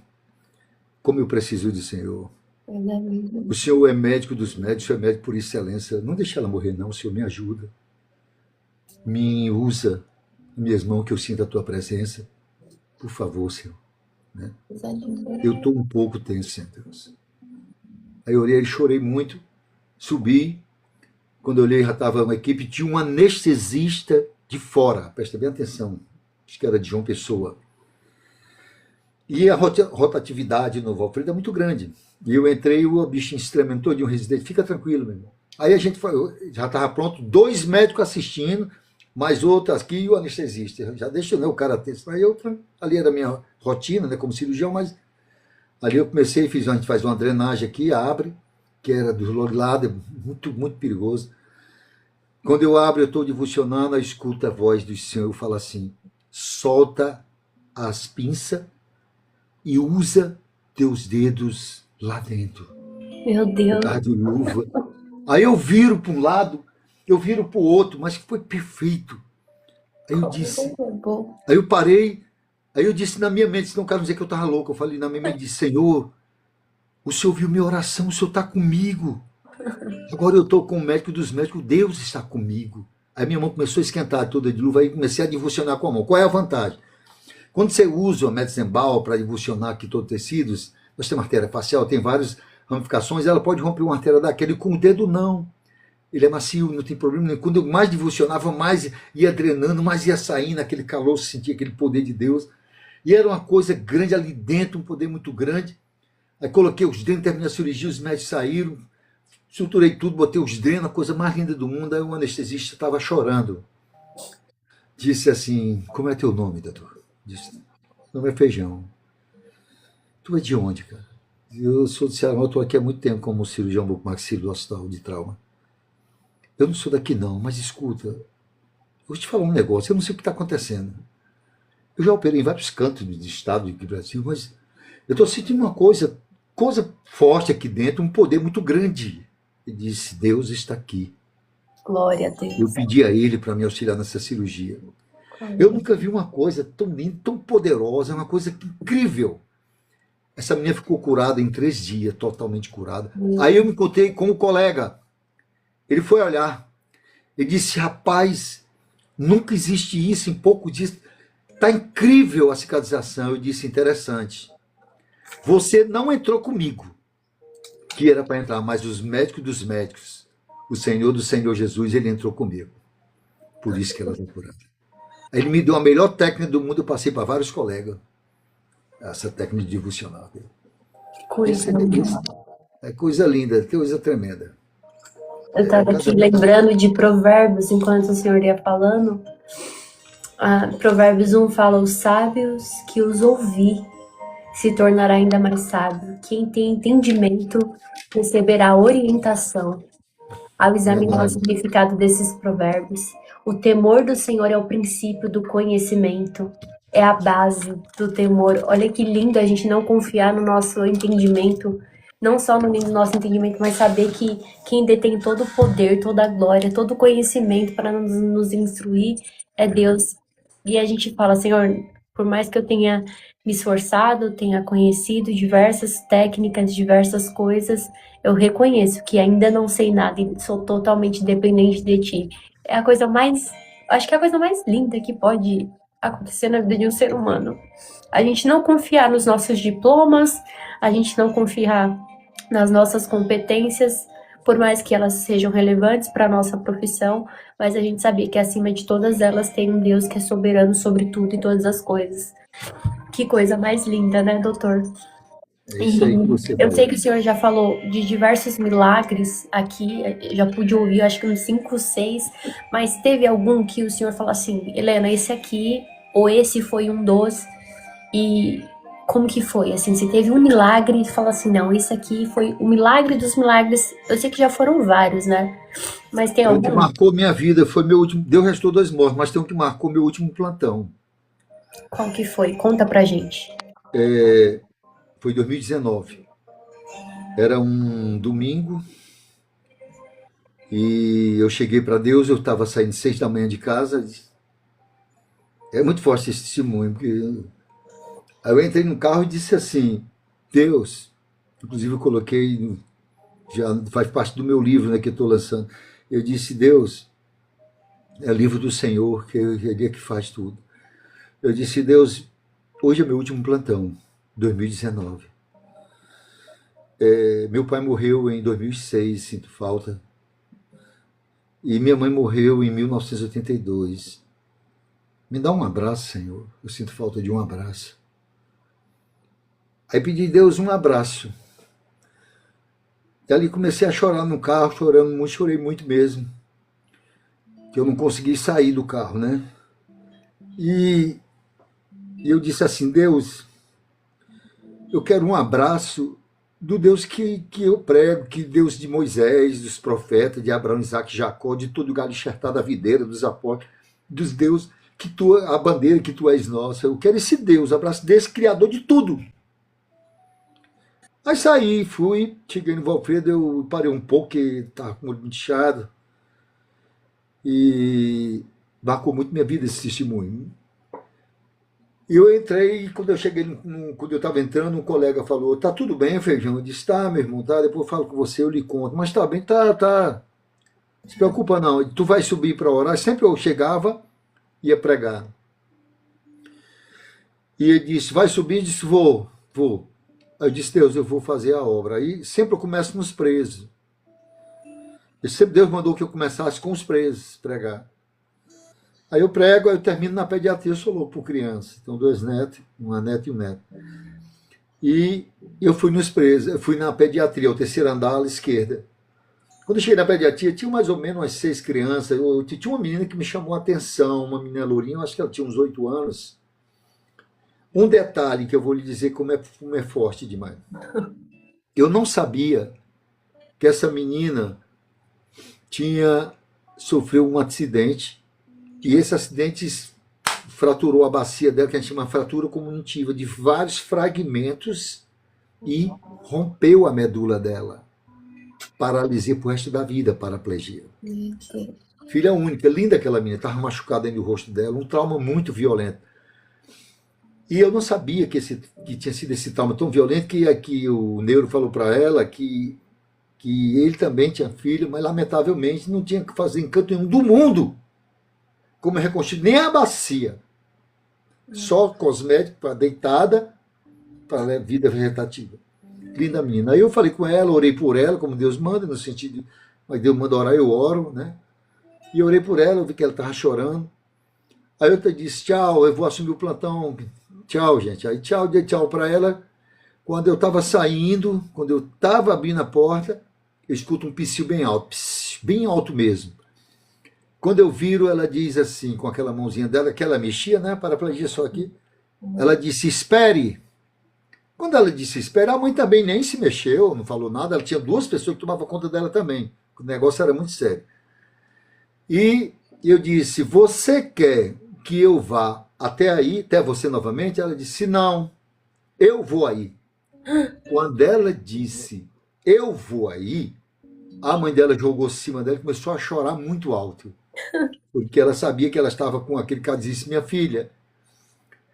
como eu preciso do Senhor. O Senhor é médico dos médicos, o Senhor é médico por excelência. Não deixe ela morrer, não. O Senhor me ajuda. Me usa minhas mãos, que eu sinta a tua presença. Por favor, Senhor. Né? Eu estou um pouco tenso, Senhor Deus. Aí eu olhei e chorei muito. Subi. Quando eu olhei, já estava uma equipe. Tinha um anestesista de fora. Presta bem atenção. Acho que era de João Pessoa. E a rotatividade no Valfredo é muito grande. E eu entrei, o bichinho experimentou de um residente. Fica tranquilo, meu irmão. Aí a gente foi, já estava pronto, 2 médicos assistindo, mais outro aqui e o anestesista. Já deixa, né, o cara ter. Aí eu, ali era a minha rotina, né, como cirurgião, mas ali eu comecei, a gente faz uma drenagem aqui, abre, que era do lado, muito, muito perigoso. Quando eu abro, eu estou divulsionando, eu escuto a voz do Senhor falar assim, solta as pinças e usa teus dedos lá dentro. Meu Deus. Eu tava de luva. Aí eu viro para um lado, eu viro para o outro, mas foi perfeito. Aí eu disse, aí eu parei, aí eu disse na minha mente, senão o cara não dizer que eu estava louco, eu falei na minha mente, disse, Senhor, o Senhor ouviu minha oração, o Senhor está comigo. Agora eu estou com o médico dos médicos, Deus está comigo. Aí minha mão começou a esquentar toda de luva, aí comecei a divulsionar com a mão. Qual é a vantagem? Quando você usa o Metzenbau para divulsionar aqui todos os tecidos, nós temos artéria facial, tem várias ramificações, ela pode romper uma artéria daquele, com o dedo não. Ele é macio, não tem problema nenhum. Quando eu mais divulsionava, mais ia drenando, mais ia saindo, aquele calor, se sentia aquele poder de Deus. E era uma coisa grande ali dentro, um poder muito grande. Aí coloquei os drenos, terminei a cirurgia, os médicos saíram, estruturei tudo, botei os drenos, a coisa mais linda do mundo. Aí o anestesista estava chorando. Disse assim, como é teu nome, doutor? Disse, meu nome é Feijão. Tu é de onde, cara? Eu sou de Ceará, eu estou aqui há muito tempo como cirurgião bucomaxilo do hospital de trauma. Eu não sou daqui não, mas escuta, eu vou te falar um negócio, eu não sei o que está acontecendo. Eu já operei em vários cantos do estado do Brasil, mas eu estou sentindo uma coisa forte aqui dentro, um poder muito grande. Ele disse, Deus está aqui. Glória a Deus. Eu pedi a ele para me auxiliar nessa cirurgia. Eu nunca vi uma coisa tão linda, tão poderosa, uma coisa incrível. Essa menina ficou curada em 3 dias, totalmente curada. Aí eu me encontrei com um colega. Ele foi olhar. Ele disse, rapaz, nunca existe isso em pouco dias. Está incrível a cicatrização. Eu disse, interessante. Você não entrou comigo, que era para entrar, mas os médicos dos médicos, o Senhor do Senhor Jesus, ele entrou comigo. Por isso que ela está curada. Ele me deu a melhor técnica do mundo, eu passei para vários colegas. Essa técnica de divulsionar. Coisa É coisa linda, coisa tremenda. Eu estava aqui Cada lembrando de Provérbios enquanto o senhor ia falando. Provérbios 1 fala: os sábios que os ouvir se tornará ainda mais sábio. Quem tem entendimento receberá orientação. Ao examinar o verdade. significado desses provérbios, o temor do Senhor é o princípio do conhecimento, é a base do temor. Olha que lindo a gente não confiar no nosso entendimento, não só no nosso entendimento, mas saber que quem detém todo o poder, toda a glória, todo o conhecimento para nos instruir é Deus. E a gente fala: Senhor, por mais que eu tenha me esforçado, tenha conhecido diversas técnicas, diversas coisas, eu reconheço que ainda não sei nada e sou totalmente dependente de ti. É a coisa mais, acho que é a coisa mais linda que pode acontecer na vida de um ser humano. A gente não confiar nos nossos diplomas, a gente não confiar nas nossas competências, por mais que elas sejam relevantes para a nossa profissão, mas a gente sabia que acima de todas elas tem um Deus que é soberano sobre tudo e todas as coisas. Que coisa mais linda, né, doutor? É E isso aí que você eu sei falou. que o senhor já falou de diversos milagres aqui, já pude ouvir, acho que uns 5, 6, mas teve algum que o senhor falou assim: Helena, esse aqui, ou esse foi um dos, e como que foi? Assim, se teve um milagre e fala assim: não, esse aqui foi o milagre dos milagres. Eu sei que já foram vários, né? Mas tem Foi o que algum? marcou minha vida, foi meu último. Deus restou 2 mortos, mas tem um que marcou meu último plantão. Qual que foi? Conta pra gente. Foi em 2019. Era um domingo e eu cheguei para Deus, eu estava saindo 6 da manhã de casa. É muito forte esse testemunho, porque aí eu entrei no carro e disse assim: Deus, inclusive eu coloquei, já faz parte do meu livro, né, que eu estou lançando. Eu disse: Deus, é o livro do Senhor, que é Ele que faz tudo. Eu disse: Deus, hoje é meu último plantão, 2019. Meu pai morreu em 2006, sinto falta. E minha mãe morreu em 1982. Me dá um abraço, Senhor. Eu sinto falta de um abraço. Aí pedi a Deus um abraço. E ali comecei a chorar no carro, chorando muito, chorei muito mesmo. Que eu não consegui sair do carro, né? E eu disse assim: Deus, eu quero um abraço do Deus que eu prego, que Deus de Moisés, dos profetas, de Abraão, Isaac, Jacó, de todo galho enxertado da videira, dos apóstolos, dos Deus, que tu, a bandeira que tu és nossa. Eu quero esse Deus, abraço desse Criador de tudo. Aí saí, fui, cheguei no Valfredo, eu parei um pouco, que estava com o olho muito inchado, e marcou muito minha vida esse testemunho. E eu entrei, e quando eu cheguei, quando eu estava entrando, um colega falou: tá tudo bem, Feijão? Eu disse: tá, meu irmão, tá, depois eu falo com você, eu lhe conto. Mas tá bem, tá. Não se preocupa não, tu vai subir para orar. Sempre eu chegava, ia pregar. E ele disse: vai subir? Eu disse: vou. Aí eu disse: Deus, eu vou fazer a obra. Aí sempre eu começo nos presos. E sempre Deus mandou que eu começasse com os presos, pregar. Aí eu prego, aí eu termino na pediatria, eu sou louco por criança. Tenho 2 netos, uma neta e um neto. E eu fui nos presos, eu fui na pediatria, o terceiro andar à esquerda. Quando eu cheguei na pediatria, tinha mais ou menos umas 6 crianças. Tinha uma menina que me chamou a atenção, uma menina lourinha, acho que ela tinha uns 8 anos. Um detalhe que eu vou lhe dizer como é forte demais. Eu não sabia que essa menina sofreu um acidente, e esse acidente fraturou a bacia dela, que a gente chama fratura comunitiva, de vários fragmentos, e rompeu a medula dela. Paralisia pro resto da vida, paraplegia. Filha única, linda aquela menina, estava machucada no rosto dela, um trauma muito violento. E eu não sabia que tinha sido esse trauma tão violento que o neuro falou para ela que ele também tinha filho, mas lamentavelmente não tinha que fazer encanto nenhum do mundo como reconstruir, nem a bacia. Só cosmético para deitada, para vida vegetativa. Linda menina. Aí eu falei com ela, orei por ela, como Deus manda, no sentido, mas Deus manda orar, eu oro, né? E eu orei por ela, eu vi que ela estava chorando. Aí eu disse: tchau, eu vou assumir o plantão. Tchau, gente. Aí tchau, dei tchau para ela. Quando eu estava saindo, quando eu estava abrindo a porta, eu escuto um psiu bem alto. Psiu. bem alto mesmo. Quando eu viro, ela diz assim, com aquela mãozinha dela, que ela mexia, né, paraplegia só aqui, ela disse, espere. Quando ela disse espere, a mãe também nem se mexeu, não falou nada, ela tinha duas pessoas que tomavam conta dela também, o negócio era muito sério. E eu disse, você quer que eu vá até aí, até você novamente? Ela disse, não, eu vou aí. Quando ela disse, eu vou aí, a mãe dela jogou em cima dela e começou a chorar muito alto. Porque ela sabia que ela estava com aquele cara, disse, minha filha.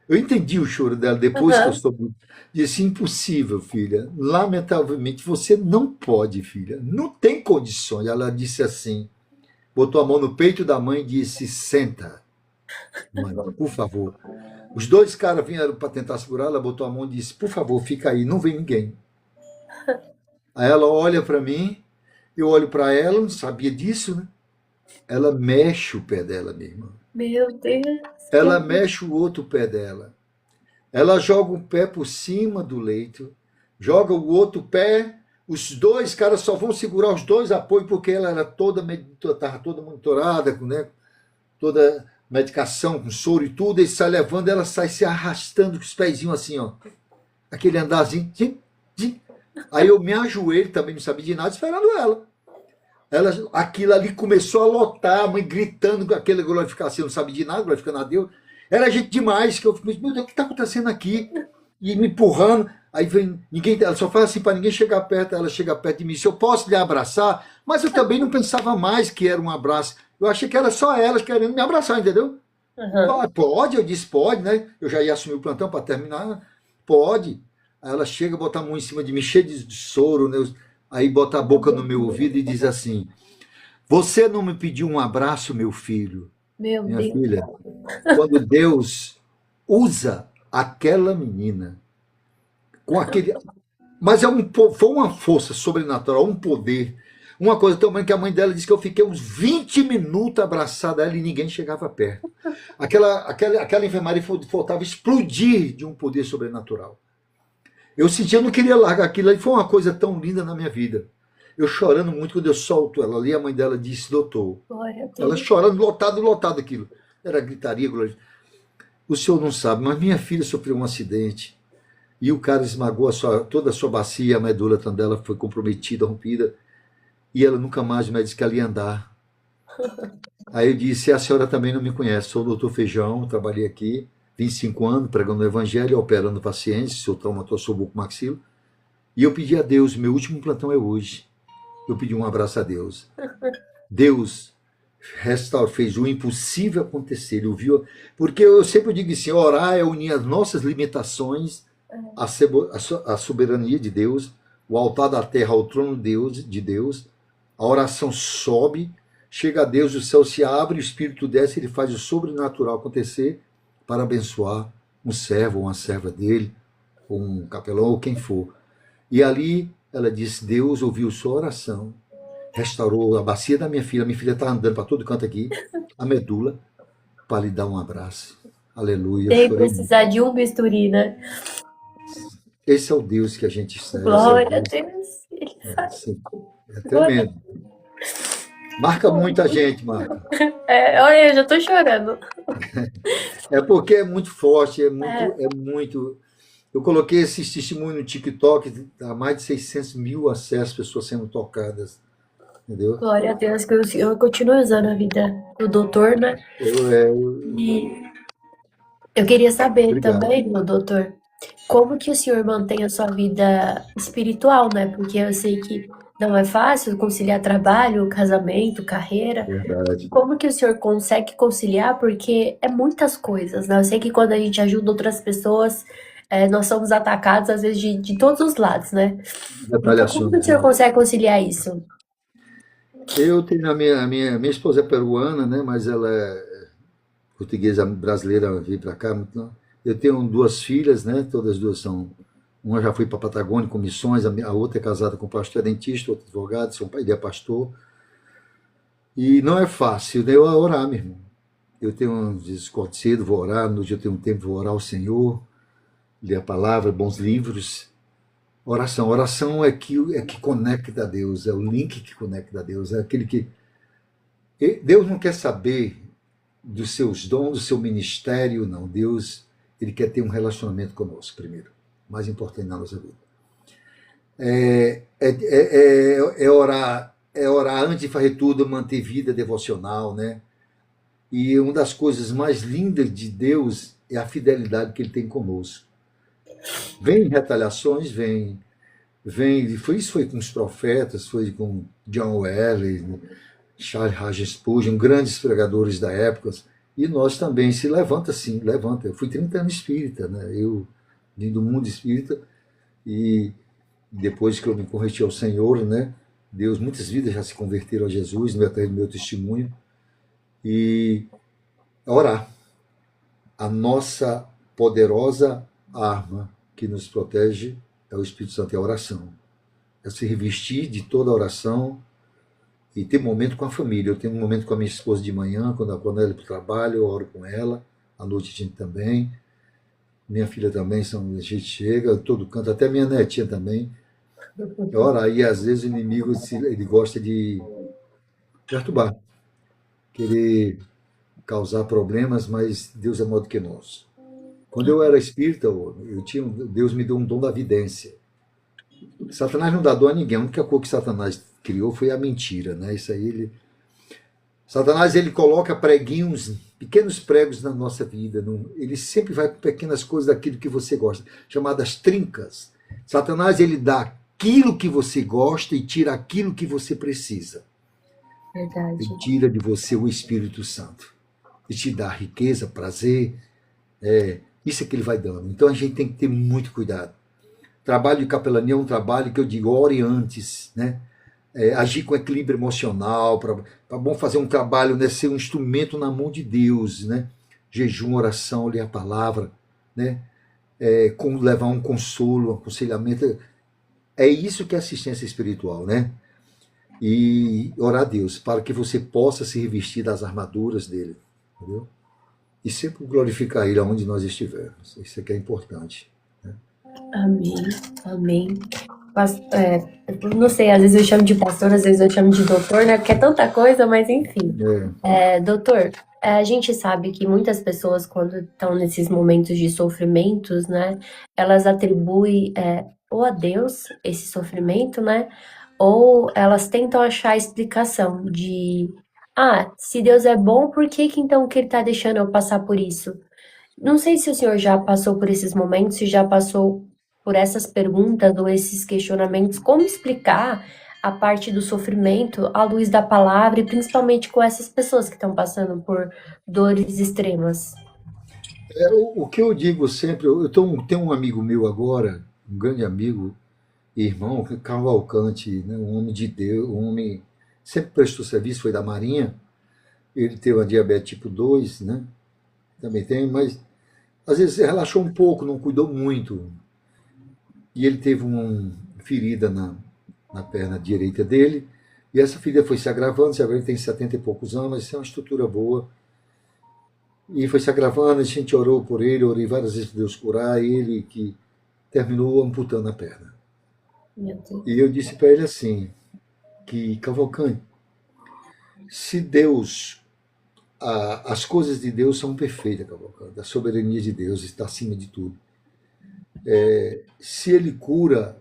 Eu entendi o choro dela depois que eu Aham. soube. Disse, impossível, filha. Lamentavelmente, você não pode, filha. Não tem condições. Ela disse assim, botou a mão no peito da mãe e disse, senta, mãe, por favor. Os dois caras vieram para tentar segurar, ela botou a mão e disse, por favor, fica aí, não vem ninguém. Aí ela olha para mim, eu olho para ela, não sabia disso, né? Ela mexe o pé dela, minha irmã. Meu Deus, Ela mexe o outro pé dela. Ela joga um pé por cima do leito, joga o outro pé, os dois caras só vão segurar os dois apoios, porque ela era estava toda monitorada, né? Toda medicação, com soro e tudo, ele sai levando, ela sai se arrastando com os pezinhos assim, ó. Aquele andarzinho. Zim, zim. Aí eu me ajoelho, também não sabia de nada, esperando ela. Aquilo ali começou a lotar, a mãe gritando com aquela glorificação, não sabia de nada, glorificando a Deus. Era gente demais, que eu fiquei, meu Deus, o que está acontecendo aqui? E me empurrando, aí vem, ninguém, ela só faz assim para ninguém chegar perto, ela chega perto de mim, se eu posso lhe abraçar, mas eu também não pensava mais que era um abraço, eu achei que era só elas querendo me abraçar, entendeu? aham. Pode, eu disse, pode, né? Eu já ia assumir o plantão para terminar, pode. Aí ela chega, bota a mão em cima de mim, cheia de soro, né? Aí bota a boca no meu ouvido e diz assim, você não me pediu um abraço, meu filho, Meu minha Deus. filha, quando Deus usa aquela menina com aquele. Mas foi uma força sobrenatural, um poder, uma coisa tão grande que a mãe dela disse que eu fiquei uns 20 minutos abraçada a ela e ninguém chegava perto. Aquela enfermaria faltava explodir de um poder sobrenatural. Eu sentia, eu não queria largar aquilo, e foi uma coisa tão linda na minha vida. Eu chorando muito quando eu solto ela ali, a mãe dela disse, doutor, Glória a ela Deus. chorando, lotado aquilo. Era gritaria, glória. O senhor não sabe, mas minha filha sofreu um acidente e o cara esmagou toda a sua bacia, a medula dela foi comprometida, rompida, e ela nunca mais me disse que ela ia andar. Aí eu disse, a senhora também não me conhece, sou o doutor Feijão, trabalhei aqui 25 anos pregando o evangelho, operando pacientes, sou traumatólogo bucomaxilo, e eu pedi a Deus, meu último plantão é hoje, eu pedi um abraço a Deus. Deus fez o impossível acontecer, ele ouviu, porque eu sempre digo assim, orar é unir as nossas limitações à soberania de Deus, o altar da terra ao trono de Deus, a oração sobe, chega a Deus, o céu se abre, o Espírito desce, ele faz o sobrenatural acontecer para abençoar um servo, uma serva dele, ou um capelão, ou quem for. E ali ela disse, Deus ouviu sua oração, restaurou a bacia da minha filha está andando para todo canto aqui, a medula, para lhe dar um abraço. Aleluia, eu Sem chorei muito. precisar de um bisturi, né? Esse é o Deus que a gente serve, esse é o Glória a Deus, Deus. Ele faz. assim, é Glória. tremendo. Marca muita gente, marca. Olha, eu já tô chorando. É porque é muito forte, É, é muito. Eu coloquei esse testemunho no TikTok, há mais de 600 mil acessos, pessoas sendo tocadas, entendeu? glória a Deus que eu continuo usando a vida do doutor, né? Eu, E eu queria saber obrigado. também, meu doutor, como que o senhor mantém a sua vida espiritual, né? Porque eu sei que não é fácil conciliar trabalho, casamento, carreira. Verdade. Como que o senhor consegue conciliar? Porque é muitas coisas, né? Eu sei que quando a gente ajuda outras pessoas, nós somos atacados às vezes de todos os lados, né? Então, como que o Detalhações, senhor né? consegue conciliar isso? Eu tenho minha esposa é peruana, né? Mas ela é portuguesa brasileira, veio para cá. Então, eu tenho duas filhas, né? Todas as duas são. Uma já foi para a Patagônia com missões, a outra é casada com um pastor dentista, outro advogado, seu pai é pastor. E não é fácil, né? Eu orar, meu irmão. Eu tenho um acordo cedo, vou orar, no dia eu tenho um tempo, vou orar ao Senhor, ler a palavra, bons livros. Oração é que conecta a Deus, é o link que conecta a Deus, é aquele que Deus não quer saber dos seus dons, do seu ministério, não. Deus, ele quer ter um relacionamento conosco primeiro, mais importante na nossa vida. É orar antes de fazer tudo, manter vida devocional, né? E uma das coisas mais lindas de Deus é a fidelidade que ele tem conosco. Vem retaliações, vem, isso foi com os profetas, foi com John Wesley, Charles Hagen Spurgeon, grandes pregadores da época, e nós também. Se levanta, sim, levanta. Eu fui 30 anos espírita, né? Eu vim do mundo espírita, e depois que eu me converti ao Senhor, né? Deus, muitas vidas já se converteram a Jesus, através do meu testemunho, e orar. A nossa poderosa arma que nos protege é o Espírito Santo, é a oração. É se revestir de toda a oração e ter momento com a família. Eu tenho um momento com a minha esposa de manhã, quando ela é para o trabalho, eu oro com ela, à noite a gente também. Minha filha também, a gente chega, todo canto, até minha netinha também. Ora, e às vezes o inimigo ele gosta de perturbar, querer causar problemas, mas Deus é maior do que nós. Quando eu era espírita, Deus me deu um dom da vidência. Satanás não dá dor a ninguém. A única coisa que Satanás criou foi a mentira, né? Isso aí Satanás, ele coloca preguinhos, pequenos pregos na nossa vida. Ele sempre vai com pequenas coisas daquilo que você gosta, chamadas trincas. Satanás, ele dá aquilo que você gosta e tira aquilo que você precisa. Verdade. Ele tira de você o Espírito Santo. E te dá riqueza, prazer. Isso é que ele vai dando. Então a gente tem que ter muito cuidado. Trabalho de capelania é um trabalho que eu digo, ore antes, né? Agir com equilíbrio emocional, para bom fazer um trabalho, né? Ser um instrumento na mão de Deus, né? Jejum, oração, ler a palavra, né? Levar um consolo, um aconselhamento. É isso que é assistência espiritual, né? E orar a Deus para que você possa se revestir das armaduras dele, entendeu? E sempre glorificar ele aonde nós estivermos. Isso aqui é importante. Né? Amém, amém. Não sei, às vezes eu chamo de pastor, às vezes eu chamo de doutor, né? Porque é tanta coisa, mas enfim. Doutor, a gente sabe que muitas pessoas, quando estão nesses momentos de sofrimentos, né? Elas atribuem ou a Deus esse sofrimento, né? Ou elas tentam achar a explicação de... se Deus é bom, por que então que ele tá deixando eu passar por isso? Não sei se o senhor já passou por esses momentos, se já passou por essas perguntas ou esses questionamentos, como explicar a parte do sofrimento à luz da palavra e principalmente com essas pessoas que estão passando por dores extremas. O que eu digo sempre, tenho um amigo meu agora, um grande amigo, irmão, Cavalcante, né, um homem de Deus, um homem sempre prestou serviço, foi da Marinha, ele teve a diabetes tipo 2, né? Também tem, mas às vezes relaxou um pouco, não cuidou muito. E ele teve uma ferida na perna direita dele, e essa ferida foi se agravando, ele tem 70 e poucos anos, mas é uma estrutura boa. E foi se agravando, a gente orou por ele, orei várias vezes para Deus curar ele, que terminou amputando a perna. E eu disse para ele assim, que Cavalcante, se Deus, as coisas de Deus são perfeitas, Cavalcante, a soberania de Deus está acima de tudo. Se ele cura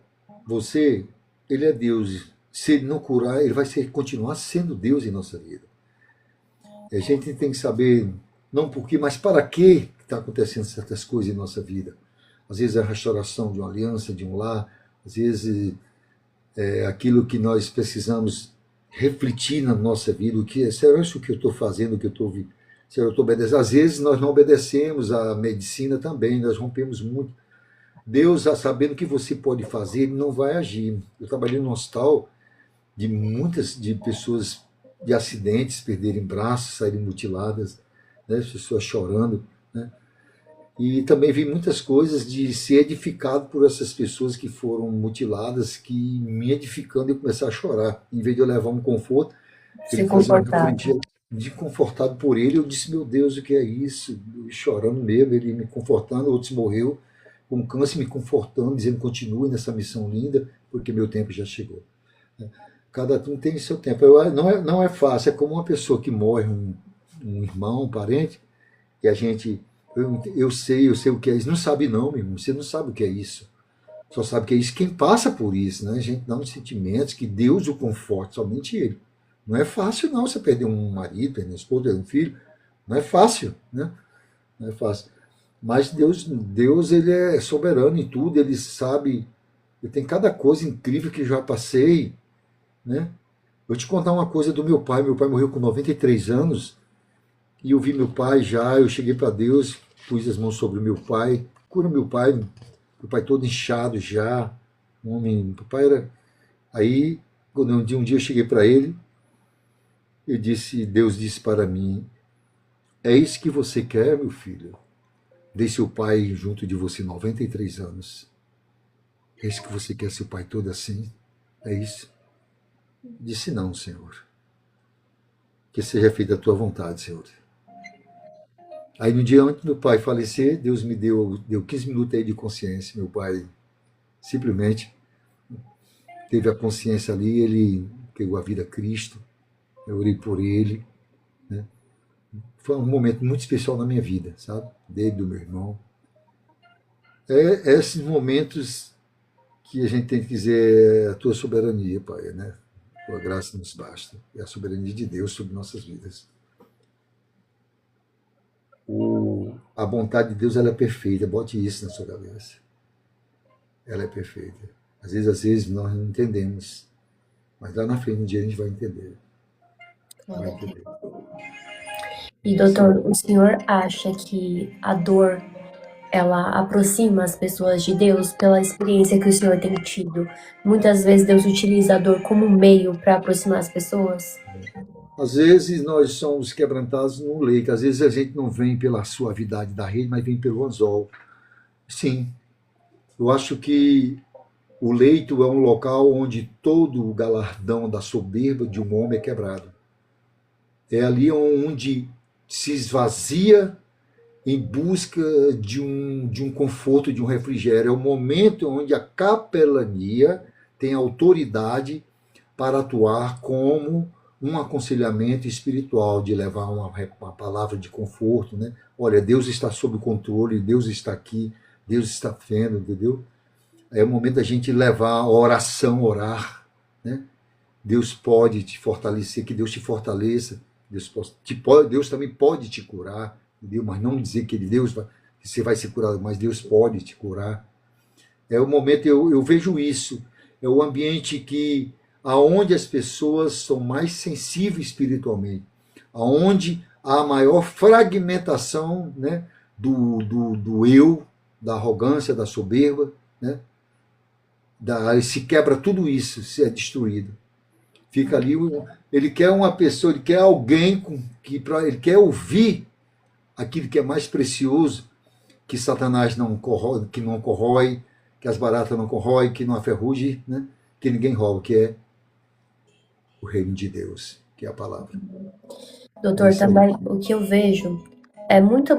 você, ele é Deus. Se ele não curar, ele vai continuar sendo Deus em nossa vida. A gente tem que saber, não por quê, mas para que está acontecendo certas coisas em nossa vida. Às vezes é a restauração de uma aliança, de um lar, às vezes é aquilo que nós precisamos refletir na nossa vida, será isso que eu estou fazendo, o que eu estou vivendo? Se eu estou obedecendo? Às vezes nós não obedecemos a medicina também, nós rompemos muito. Deus, sabendo o que você pode fazer, ele não vai agir. Eu trabalhei num hospital de pessoas de acidentes, perderem braços, saírem mutiladas, né, pessoas chorando, né? E também vi muitas coisas de ser edificado por essas pessoas que foram mutiladas, que me edificando e começar a chorar. Em vez de eu levar um conforto, ele confortado. De confortado por ele, eu disse, meu Deus, o que é isso? Eu chorando mesmo, ele me confortando, outros morreu com câncer, me confortando, dizendo continue nessa missão linda, porque meu tempo já chegou. Cada um tem seu tempo. Não é fácil, é como uma pessoa que morre, um irmão, um parente, e a gente, eu sei o que é isso. Não sabe não, meu irmão, você não sabe o que é isso. Só sabe o que é isso quem passa por isso, né? A gente dá uns sentimentos, que Deus o conforte, somente Ele. Não é fácil não você perder um marido, perder uma esposa, perder um filho. Não é fácil, né? Não é fácil. Mas Deus ele é soberano em tudo, ele sabe, eu tenho cada coisa incrível que já passei, né? Vou te contar uma coisa do meu pai. Meu pai morreu com 93 anos, e eu vi meu pai já, eu cheguei para Deus, pus as mãos sobre o meu pai, cura meu pai todo inchado já, um homem, meu pai era... Aí, quando um dia eu cheguei para ele, Deus disse para mim, é isso que você quer, meu filho? Deixe seu pai junto de você 93 anos. É isso que você quer, seu pai todo assim? É isso? Disse não, Senhor. Que seja feita a tua vontade, Senhor. Aí no dia antes do pai falecer, Deus me deu 15 minutos aí de consciência. Meu pai simplesmente teve a consciência ali, ele pegou a vida a Cristo, eu orei por ele, né? Foi um momento muito especial na minha vida, sabe? Dele, do meu irmão. É esses momentos que a gente tem que dizer a tua soberania, Pai, né? A tua graça nos basta. É a soberania de Deus sobre nossas vidas. A vontade de Deus ela é perfeita, bote isso na sua cabeça. Ela é perfeita. Às vezes nós não entendemos, mas lá na frente um dia a gente vai entender. Vai entender. E doutor, o senhor acha que a dor ela aproxima as pessoas de Deus pela experiência que o senhor tem tido? Muitas vezes Deus utiliza a dor como um meio para aproximar as pessoas? Às vezes nós somos quebrantados no leito, às vezes a gente não vem pela suavidade da rede, mas vem pelo anzol. Sim, eu acho que o leito é um local onde todo o galardão da soberba de um homem é quebrado. É ali onde se esvazia em busca de um conforto, de um refrigério. É o momento onde a capelania tem autoridade para atuar como um aconselhamento espiritual, de levar uma palavra de conforto, né? Olha, Deus está sob controle, Deus está aqui, Deus está vendo, entendeu? É o momento da gente levar a oração, orar, né? Deus pode te fortalecer, que Deus te fortaleça, Deus também pode te curar, entendeu? Mas não dizer que que você vai ser curado, mas Deus pode te curar. É o momento, eu vejo isso, é o ambiente aonde as pessoas são mais sensíveis espiritualmente, aonde há maior fragmentação, né, do eu, da arrogância, da soberba, né, se quebra tudo isso, se é destruído. Fica ali, ele quer uma pessoa, ele quer alguém ele quer ouvir aquilo que é mais precioso, que Satanás não corrói, que as baratas não corroem, que não há ferrugem, né, que ninguém rouba, que é o reino de Deus, que é a palavra. Doutor, também o que eu vejo é muito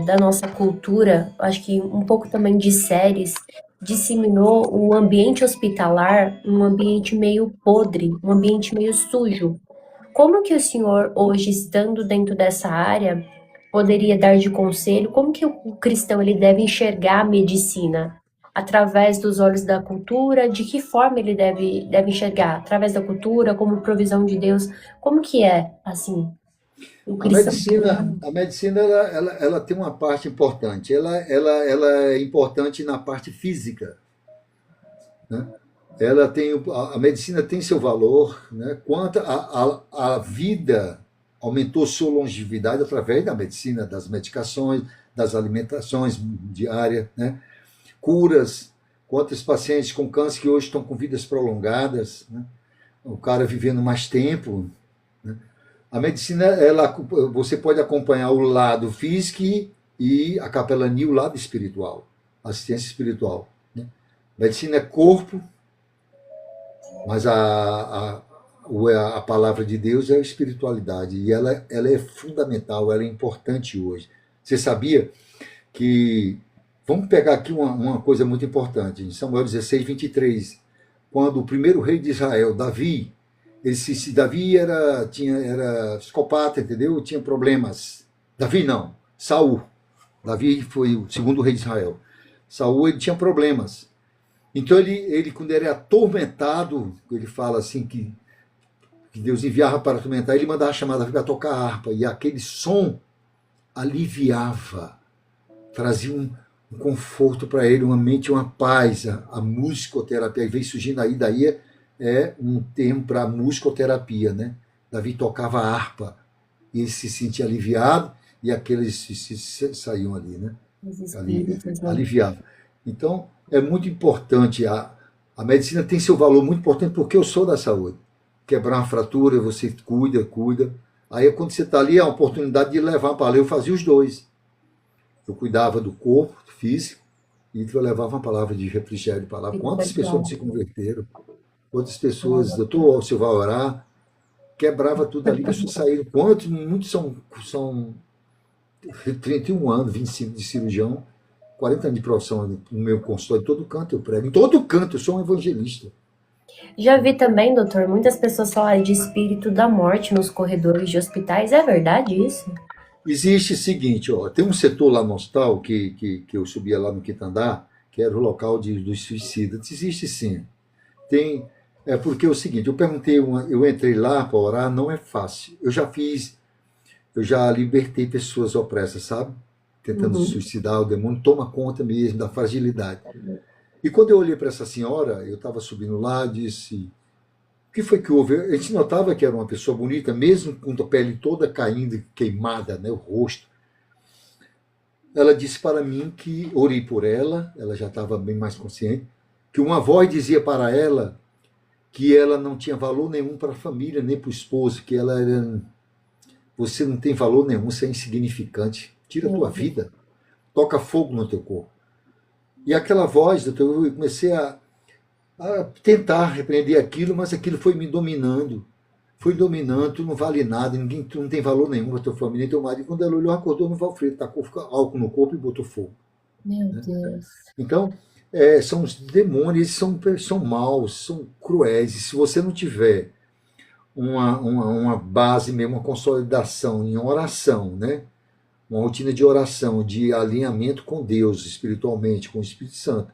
da nossa cultura, acho que um pouco também de séries, disseminou o ambiente hospitalar, um ambiente meio podre, um ambiente meio sujo. Como que o senhor, hoje, estando dentro dessa área, poderia dar de conselho? Como que o cristão ele deve enxergar a medicina? Através dos olhos da cultura? De que forma ele deve enxergar? Através da cultura, como provisão de Deus? Como que é, assim, o cristão? A medicina ela tem uma parte importante. Ela é importante na parte física, né? A medicina tem seu valor, né? Quanto a vida aumentou sua longevidade através da medicina, das medicações, das alimentações diárias, né? Curas, quantos pacientes com câncer que hoje estão com vidas prolongadas, né? O cara vivendo mais tempo, né? A medicina, você pode acompanhar o lado físico e a capelania, o lado espiritual, assistência espiritual, né? Medicina é corpo, mas a palavra de Deus é a espiritualidade, e ela é fundamental, ela é importante hoje. Você sabia que... Vamos pegar aqui uma coisa muito importante, em Samuel 16, 23. quando o primeiro rei de Israel, Davi, Davi era psicopata, entendeu? Tinha problemas. Davi não, Saul. Davi foi o segundo rei de Israel. Saul, ele tinha problemas. Então ele quando ele era atormentado, ele fala assim que Deus enviava para atormentar, ele mandava chamar Davi para tocar harpa, e aquele som aliviava, trazia um conforto para ele, uma mente, uma paz. A musicoterapia, e veio surgindo aí, daí é um termo para musicoterapia, né? Davi tocava harpa, e ele se sentia aliviado, e aqueles saíam ali, né? Os Ali, espíritos, né? aliviava. Então, é muito importante, a medicina tem seu valor muito importante, porque eu sou da saúde. Quebrar uma fratura, você cuida. Aí, quando você está ali, é a oportunidade de levar para lá. Eu fazia os dois. Eu cuidava do corpo físico e eu levava uma palavra de refrigério para lá. Quantas pessoas se converteram? Quantas pessoas, doutor, você vai orar? Quebrava tudo ali, as pessoas saíram. Muitos são 31 anos, 25 de cirurgião, 40 anos de profissão no meu consultório, em todo canto eu prego. Em todo canto, eu sou um evangelista. Já vi também, doutor, muitas pessoas falarem de espírito da morte nos corredores de hospitais. É verdade isso? Existe o seguinte, ó, tem um setor lá no hospital que eu subia lá no quinto andar, que era o local dos suicidas. Existe sim. Porque é o seguinte, eu entrei lá para orar, não é fácil. Eu já libertei pessoas opressas, sabe? Tentando se suicidar, o demônio toma conta mesmo da fragilidade. E quando eu olhei para essa senhora, eu estava subindo lá, disse, o que foi que houve? A gente notava que era uma pessoa bonita, mesmo com a pele toda caindo, queimada, né, o rosto. Ela disse para mim que, orei por ela já estava bem mais consciente, que uma voz dizia para ela que ela não tinha valor nenhum para a família, nem para o esposo, que ela era... Você não tem valor nenhum, você é insignificante. Tira a tua vida, toca fogo no teu corpo. E aquela voz, doutor, eu comecei a tentar repreender aquilo, mas aquilo foi me dominando. Foi dominando, tu não vale nada, tu não tem valor nenhum para tua família, nem teu marido. Quando ela olhou, acordou no Valfredo, tacou álcool no corpo e botou fogo. Meu Deus. Então, são os demônios, são maus, são cruéis. E se você não tiver uma base mesmo, uma consolidação em oração, né? Uma rotina de oração, de alinhamento com Deus, espiritualmente, com o Espírito Santo,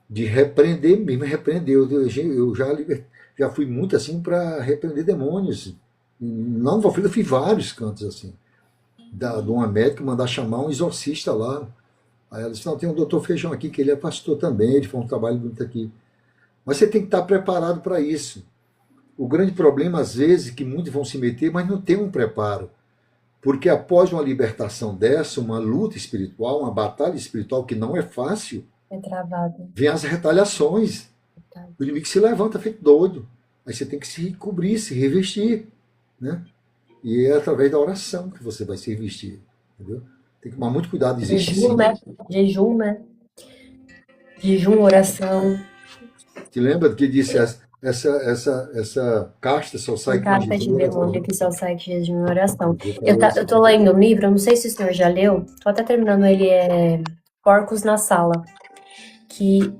de repreender mesmo, eu já fui muito assim para repreender demônios. Lá no Valfredo eu fiz vários cantos assim, de uma médica mandar chamar um exorcista lá. Aí ela disse, não, tem um doutor Feijão aqui, que ele é pastor também, ele faz um trabalho bonito aqui. Mas você tem que estar preparado para isso. O grande problema, às vezes, é que muitos vão se meter, mas não tem um preparo. Porque após uma libertação dessa, uma luta espiritual, uma batalha espiritual que não é fácil, É travado. vem as retaliações. O inimigo se levanta feito doido. Aí você tem que se cobrir, se revestir. Né? E é através da oração que você vai se revestir. Entendeu? Tem que tomar muito cuidado. Existe Jejum, sim. né? Jejum, né? Jejum, oração. Te lembra que disse essa casta só sai com Casta de jejum e demônio oração? que só sai de jejum e oração. Eu Eu falei isso. tô lendo um livro, eu não sei se o senhor já leu, tô até terminando ele, Porcos na Sala.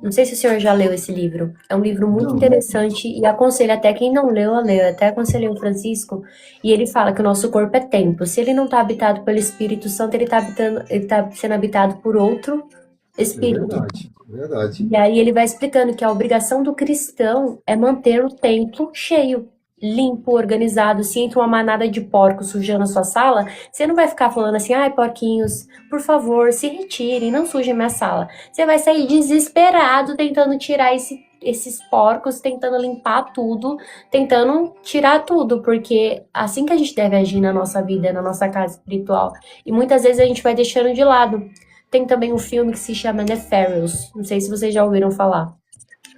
Não sei se o senhor já leu esse livro. É um livro muito Não. interessante e aconselho até quem não leu a ler. Eu até aconselhei o Francisco e ele fala que o nosso corpo é templo. Se ele não está habitado pelo Espírito Santo, ele tá sendo habitado por outro É espírito. verdade, verdade. E aí ele vai explicando que a obrigação do cristão é manter o templo cheio, limpo, organizado. Se entra uma manada de porcos sujando a sua sala, você não vai ficar falando assim, ai, porquinhos, por favor, se retirem, não sujem minha sala. Você vai sair desesperado tentando tirar esses porcos, tentando limpar tudo, tentando tirar tudo, porque assim que a gente deve agir na nossa vida, na nossa casa espiritual. E muitas vezes a gente vai deixando de lado. Tem também um filme que se chama Nefarious. Não sei se vocês já ouviram falar.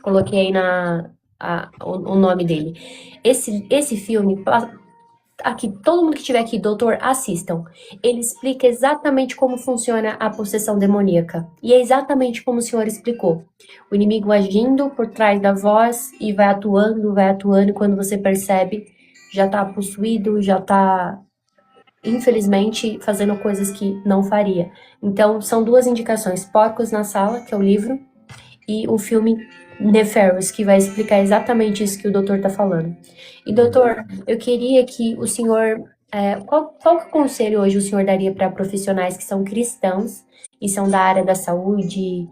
Coloquei aí o nome dele. Esse filme, aqui, todo mundo que estiver aqui, doutor, assistam. Ele explica exatamente como funciona a possessão demoníaca. E é exatamente como o senhor explicou. O inimigo agindo por trás da voz e vai atuando, e quando você percebe, já está possuído, já está, infelizmente, fazendo coisas que não faria. Então, são duas indicações. Porcos na Sala, que é o livro, e o filme Neferus, que vai explicar exatamente isso que o doutor está falando. E, doutor, eu queria que o senhor... qual conselho hoje o senhor daria para profissionais que são cristãos e são da área da saúde?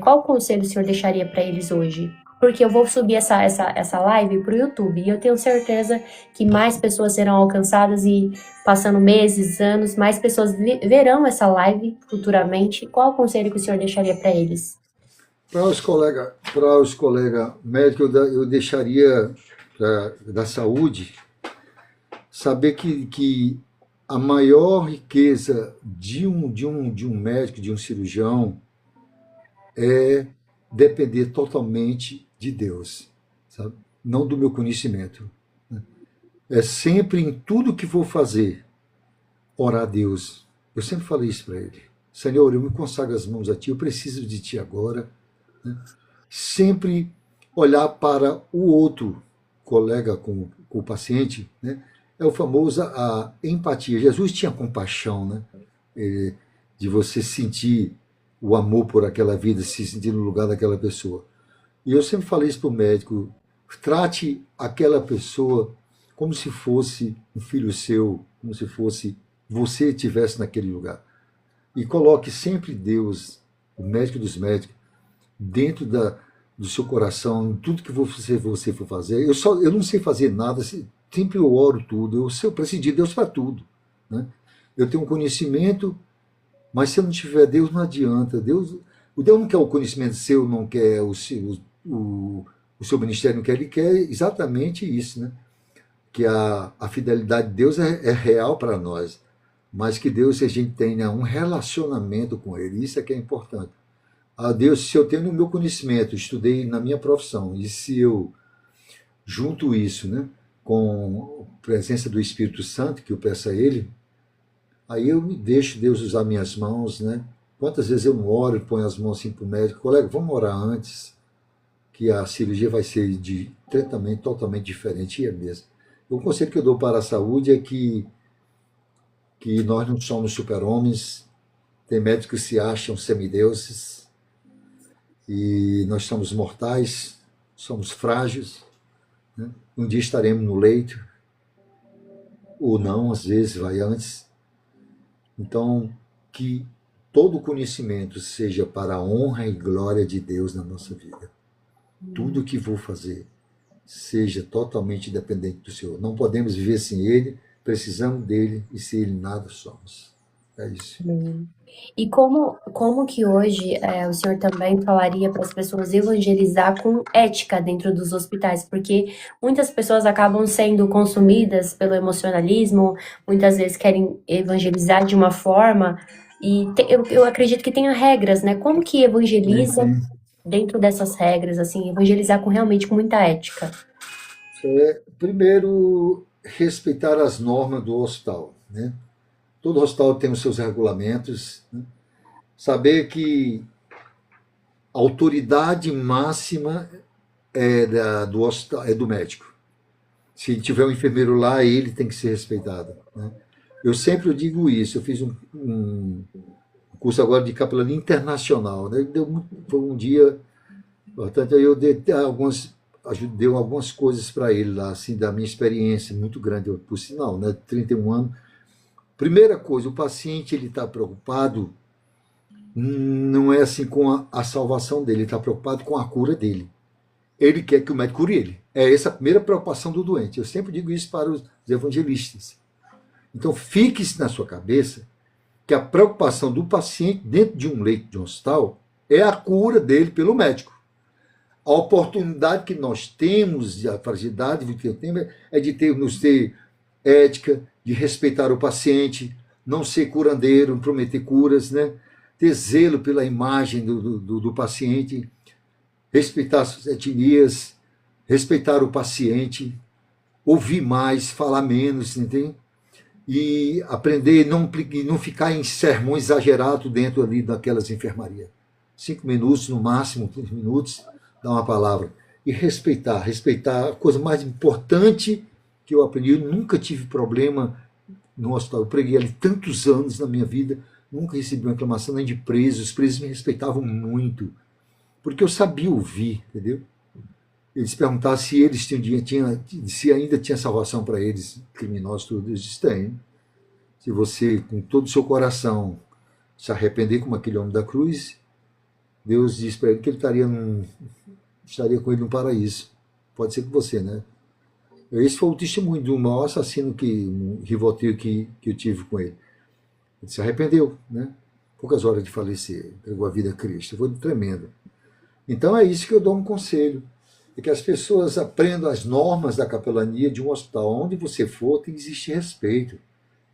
Qual conselho o senhor deixaria para eles hoje? Porque eu vou subir essa live para o YouTube e eu tenho certeza que mais pessoas serão alcançadas e passando meses, anos, mais pessoas verão essa live futuramente. Qual conselho que o senhor deixaria para eles? Para os colegas médicos, eu deixaria da saúde saber que a maior riqueza de um médico, de um cirurgião, é depender totalmente de Deus, sabe? Não do meu conhecimento. É sempre em tudo que vou fazer, orar a Deus. Eu sempre falei isso para ele. Senhor, eu me consagro as mãos a Ti, eu preciso de Ti agora. Sempre olhar para o outro colega com o paciente, né? É o famoso a empatia. Jesus tinha compaixão, né? De você sentir o amor por aquela vida, se sentir no lugar daquela pessoa. E eu sempre falei isso para o médico, trate aquela pessoa como se fosse um filho seu, como se fosse você estivesse naquele lugar. E coloque sempre Deus, o médico dos médicos, dentro do seu coração, em tudo que você for fazer. Eu não sei fazer nada, sempre eu oro tudo, eu preciso de Deus para tudo, né? Eu tenho um conhecimento, mas se eu não tiver Deus, não adianta. Deus não quer o conhecimento seu, não quer o seu ministério, não quer, ele quer exatamente isso, né? Que a fidelidade de Deus é real para nós, mas que Deus, a gente tenha um relacionamento com Ele, isso é que é importante. A Deus, se eu tenho o meu conhecimento, estudei na minha profissão, e se eu junto isso, né, com a presença do Espírito Santo, que eu peço a Ele, aí eu me deixo Deus usar minhas mãos, né? Quantas vezes eu não oro e ponho as mãos assim para o médico, colega, vamos orar antes, que a cirurgia vai ser de tratamento totalmente diferente, e é mesmo. O conselho que eu dou para a saúde é que nós não somos super-homens, tem médicos que se acham semideuses, e nós somos mortais, somos frágeis, né? Um dia estaremos no leito, ou não, às vezes vai antes. Então, que todo conhecimento seja para a honra e glória de Deus na nossa vida. Tudo que vou fazer seja totalmente dependente do Senhor. Não podemos viver sem Ele, precisamos dele, e sem Ele nada somos. É isso. E como que hoje o senhor também falaria para as pessoas evangelizar com ética dentro dos hospitais? Porque muitas pessoas acabam sendo consumidas pelo emocionalismo, muitas vezes querem evangelizar de uma forma, e eu acredito que tenha regras, né? Como que evangeliza dentro dessas regras, assim, evangelizar realmente com muita ética? Primeiro, respeitar as normas do hospital, né? Todo hospital tem os seus regulamentos, né? Saber que a autoridade máxima do hospital, é do médico. Se tiver um enfermeiro lá, ele tem que ser respeitado, né? Eu sempre digo isso. Eu fiz um curso agora de capelania internacional, né? Foi um dia, portanto, eu dei algumas coisas para ele lá, assim, da minha experiência muito grande, por sinal, né? 31 anos. Primeira coisa, o paciente ele está preocupado, não é assim com a salvação dele, ele está preocupado com a cura dele. Ele quer que o médico cure ele. É essa a primeira preocupação do doente. Eu sempre digo isso para os evangelistas. Então, fique na sua cabeça que a preocupação do paciente dentro de um leito de um hospital é a cura dele pelo médico. A oportunidade que nós temos, a fragilidade que eu tenho, é de termos ética, de respeitar o paciente, não ser curandeiro, prometer curas, né? Ter zelo pela imagem do paciente, respeitar as etnias, respeitar o paciente, ouvir mais, falar menos, entende? E aprender a não ficar em sermões exagerados dentro ali daquelas enfermarias. 5 minutos, no máximo 15 minutos, dar uma palavra. E respeitar a coisa mais importante que eu aprendi. Eu nunca tive problema no hospital. Eu preguei ali tantos anos na minha vida, nunca recebi uma reclamação nem de presos. Os presos me respeitavam muito. porque eu sabia ouvir, entendeu? Eles perguntavam se eles se ainda tinha salvação para eles, criminosos, tudo. Eu disse, tem. Se você, com todo o seu coração, se arrepender como aquele homem da cruz, Deus disse para ele que ele estaria com ele no paraíso. Pode ser com você, né? Esse foi o testemunho do maior assassino rivotril que eu tive com ele. Ele se arrependeu, né? Poucas horas de falecer, entregou a vida a Cristo. Foi tremendo. Então é isso que eu dou um conselho. É que as pessoas aprendam as normas da capelania de um hospital. Onde você for, tem que existir respeito.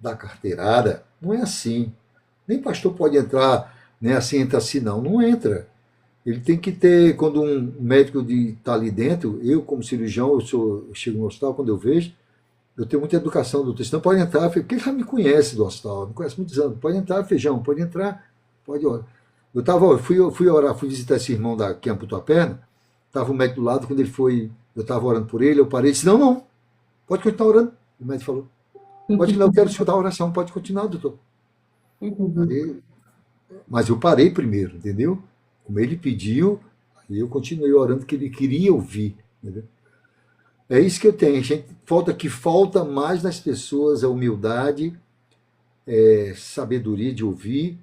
Da carteirada, não é assim. Nem pastor pode entrar, né, assim, entra assim, não. Não entra. Ele tem que ter, quando um médico está ali dentro, eu como cirurgião, eu chego no hospital, quando eu vejo, eu tenho muita educação do texto, não pode entrar, porque ele já me conhece do hospital, me conhece muitos anos, pode entrar, Feijão, pode entrar, pode orar. Fui orar, fui visitar esse irmão que amputou a perna, estava o médico do lado, quando eu estava orando por ele, eu parei e disse, não, pode continuar orando. O médico falou, pode continuar, eu quero escutar a oração, pode continuar, doutor. Mas eu parei primeiro, entendeu? Como ele pediu, aí eu continuei orando, que ele queria ouvir, entendeu? É isso que eu tenho. Falta mais nas pessoas a humildade, sabedoria de ouvir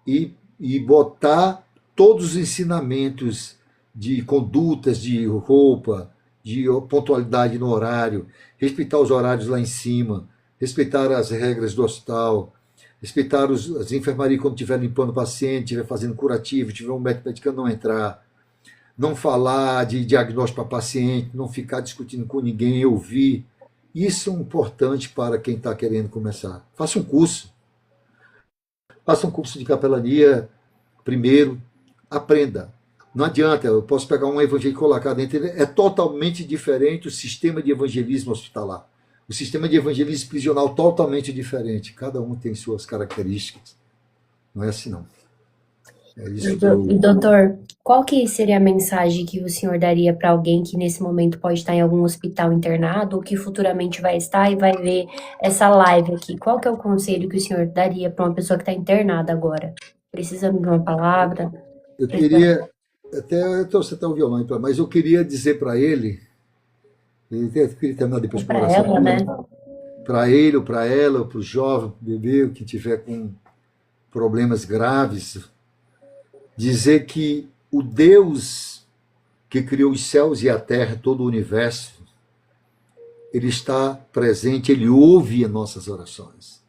e botar todos os ensinamentos de condutas, de roupa, de pontualidade no horário, respeitar os horários lá em cima, respeitar as regras do hospital, respeitar as enfermarias quando estiver limpando o paciente, estiver fazendo curativo, tiver um médico medicando, não entrar. Não falar de diagnóstico para paciente, não ficar discutindo com ninguém, ouvir. Isso é importante para quem está querendo começar. Faça um curso. Faça um curso de capelania primeiro. Aprenda. Não adianta, eu posso pegar um evangelho e colocar dentro. É totalmente diferente o sistema de evangelismo hospitalar. O sistema de evangelismo prisional totalmente diferente. Cada um tem suas características. Não é assim, não. É isso que E doutor, qual que seria a mensagem que o senhor daria para alguém que nesse momento pode estar em algum hospital internado ou que futuramente vai estar e vai ver essa live aqui? Qual que é o conselho que o senhor daria para uma pessoa que está internada agora? Precisando de uma palavra? Eu queria, até eu trouxe até o violão, mas eu queria dizer para ele, eu queria terminar depois com Para ela, né? Para ele, ou para ela, ou para o jovem, para o bebê, que tiver com problemas graves, dizer que o Deus que criou os céus e a terra, todo o universo, ele está presente, ele ouve as nossas orações.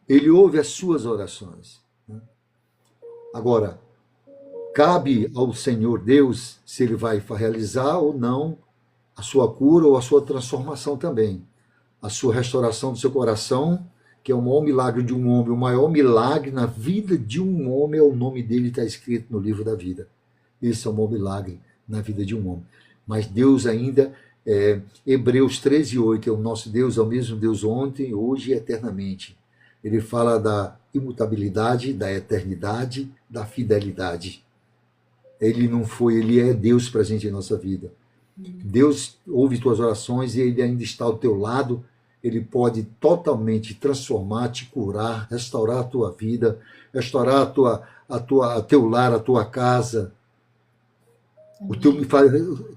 Ele ouve as suas orações. Agora, cabe ao Senhor Deus se ele vai realizar ou não a sua cura ou a sua transformação também. A sua restauração do seu coração, que é o maior milagre de um homem, o maior milagre na vida de um homem, é o nome dele está escrito no livro da vida. Esse é o maior milagre na vida de um homem. Mas Deus ainda, Hebreus 13:8, é o nosso Deus, é o mesmo Deus ontem, hoje e eternamente. Ele fala da imutabilidade, da eternidade, da fidelidade. Ele não foi, ele é Deus presente em nossa vida. Deus ouve tuas orações e ele ainda está ao teu lado. Ele pode totalmente transformar, te curar, restaurar a tua vida, restaurar teu lar, a tua casa.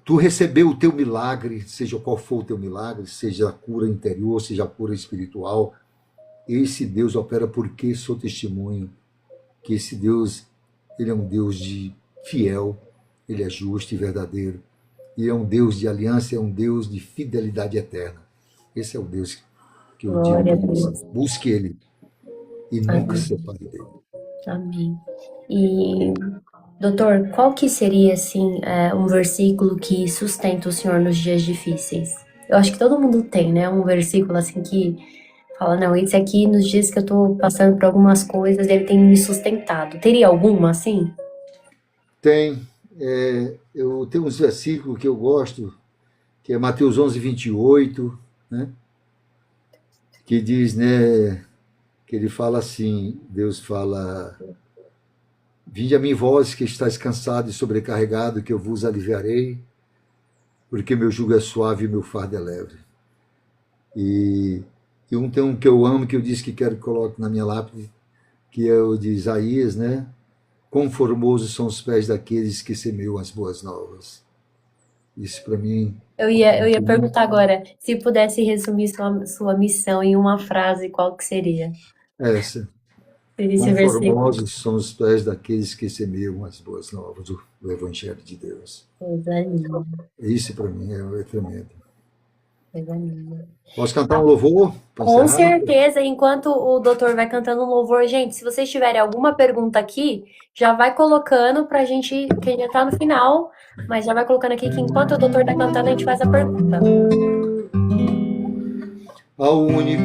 Tu recebeu o teu milagre, seja qual for o teu milagre, seja a cura interior, seja a cura espiritual. Esse Deus opera porque sou testemunho que esse Deus, ele é um Deus fiel, ele é justo e verdadeiro. E é um Deus de aliança, é um Deus de fidelidade eterna. Esse é o Deus que eu digo. Busque ele e nunca se separe dele. Amém. E, doutor, qual que seria, assim, um versículo que sustenta o senhor nos dias difíceis? Eu acho que todo mundo tem, né? Um versículo, assim, que fala, não, esse aqui, nos dias que eu tô passando por algumas coisas, ele tem me sustentado. Teria alguma, assim? Tem. Eu tenho uns versículos que eu gosto, que é Mateus 11:28, né? Que diz, né, que ele fala assim, Deus fala, vinde a mim vós que estáis cansados e sobrecarregados, que eu vos aliviarei, porque meu jugo é suave e meu fardo é leve. E tem um que eu amo, que eu disse que quero que coloque na minha lápide, que é o de Isaías, né? Quão formosos são os pés daqueles que semeiam as boas novas. Isso para mim Eu ia perguntar agora, se pudesse resumir sua missão em uma frase, qual que seria? é essa. Seria esse Quão versículo. formosos são os pés daqueles que semeiam as boas novas do Evangelho de Deus. Coisa linda, Isso para mim é tremendo. coisa linda. Posso cantar um louvor para Com encerrar? certeza, enquanto o doutor vai cantando um louvor, gente, se vocês tiverem alguma pergunta aqui, já vai colocando pra gente, que já tá no final, mas já vai colocando aqui que enquanto o doutor tá cantando, a gente faz a pergunta. Ao único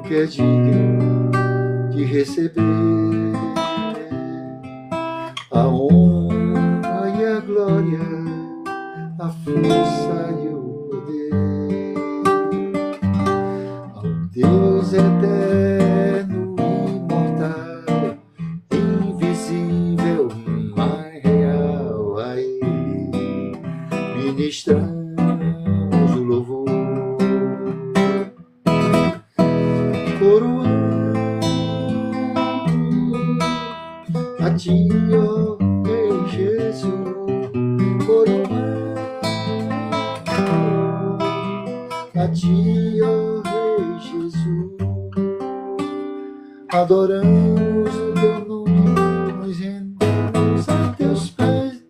que é digno de receber a honra e a glória, a força e o poder, ao Deus eterno, imortal, invisível, mas real, a Ele ministramos o louvor, coroando a Ti, ó Rei Jesus, coroando a Ti, ó Rei Jesus, adoramos o Teu nome, nos rendemos a Teus pés,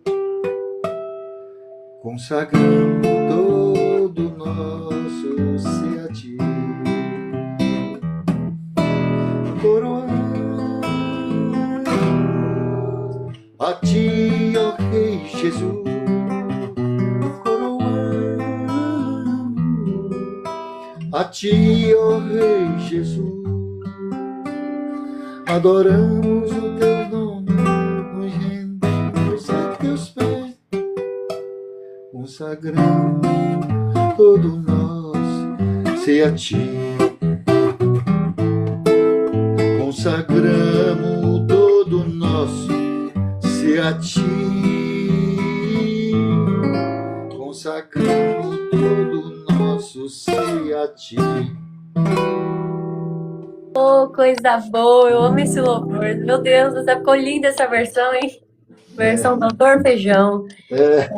consagramos todo o nosso ser a Ti, coroamos a Ti, ó Rei Jesus, coroamos a Ti, ó Rei Jesus, adoramos o Teu nome, nos rendemos a Teus pés, consagramos todo o nosso ser a Ti, consagramos todo o nosso ser a Ti, consagramos todo o nosso ser a Ti. Oh, coisa boa, eu amo esse louvor. Meu Deus, do céu, ficou linda essa versão, hein? Versão Doutor Feijão. É,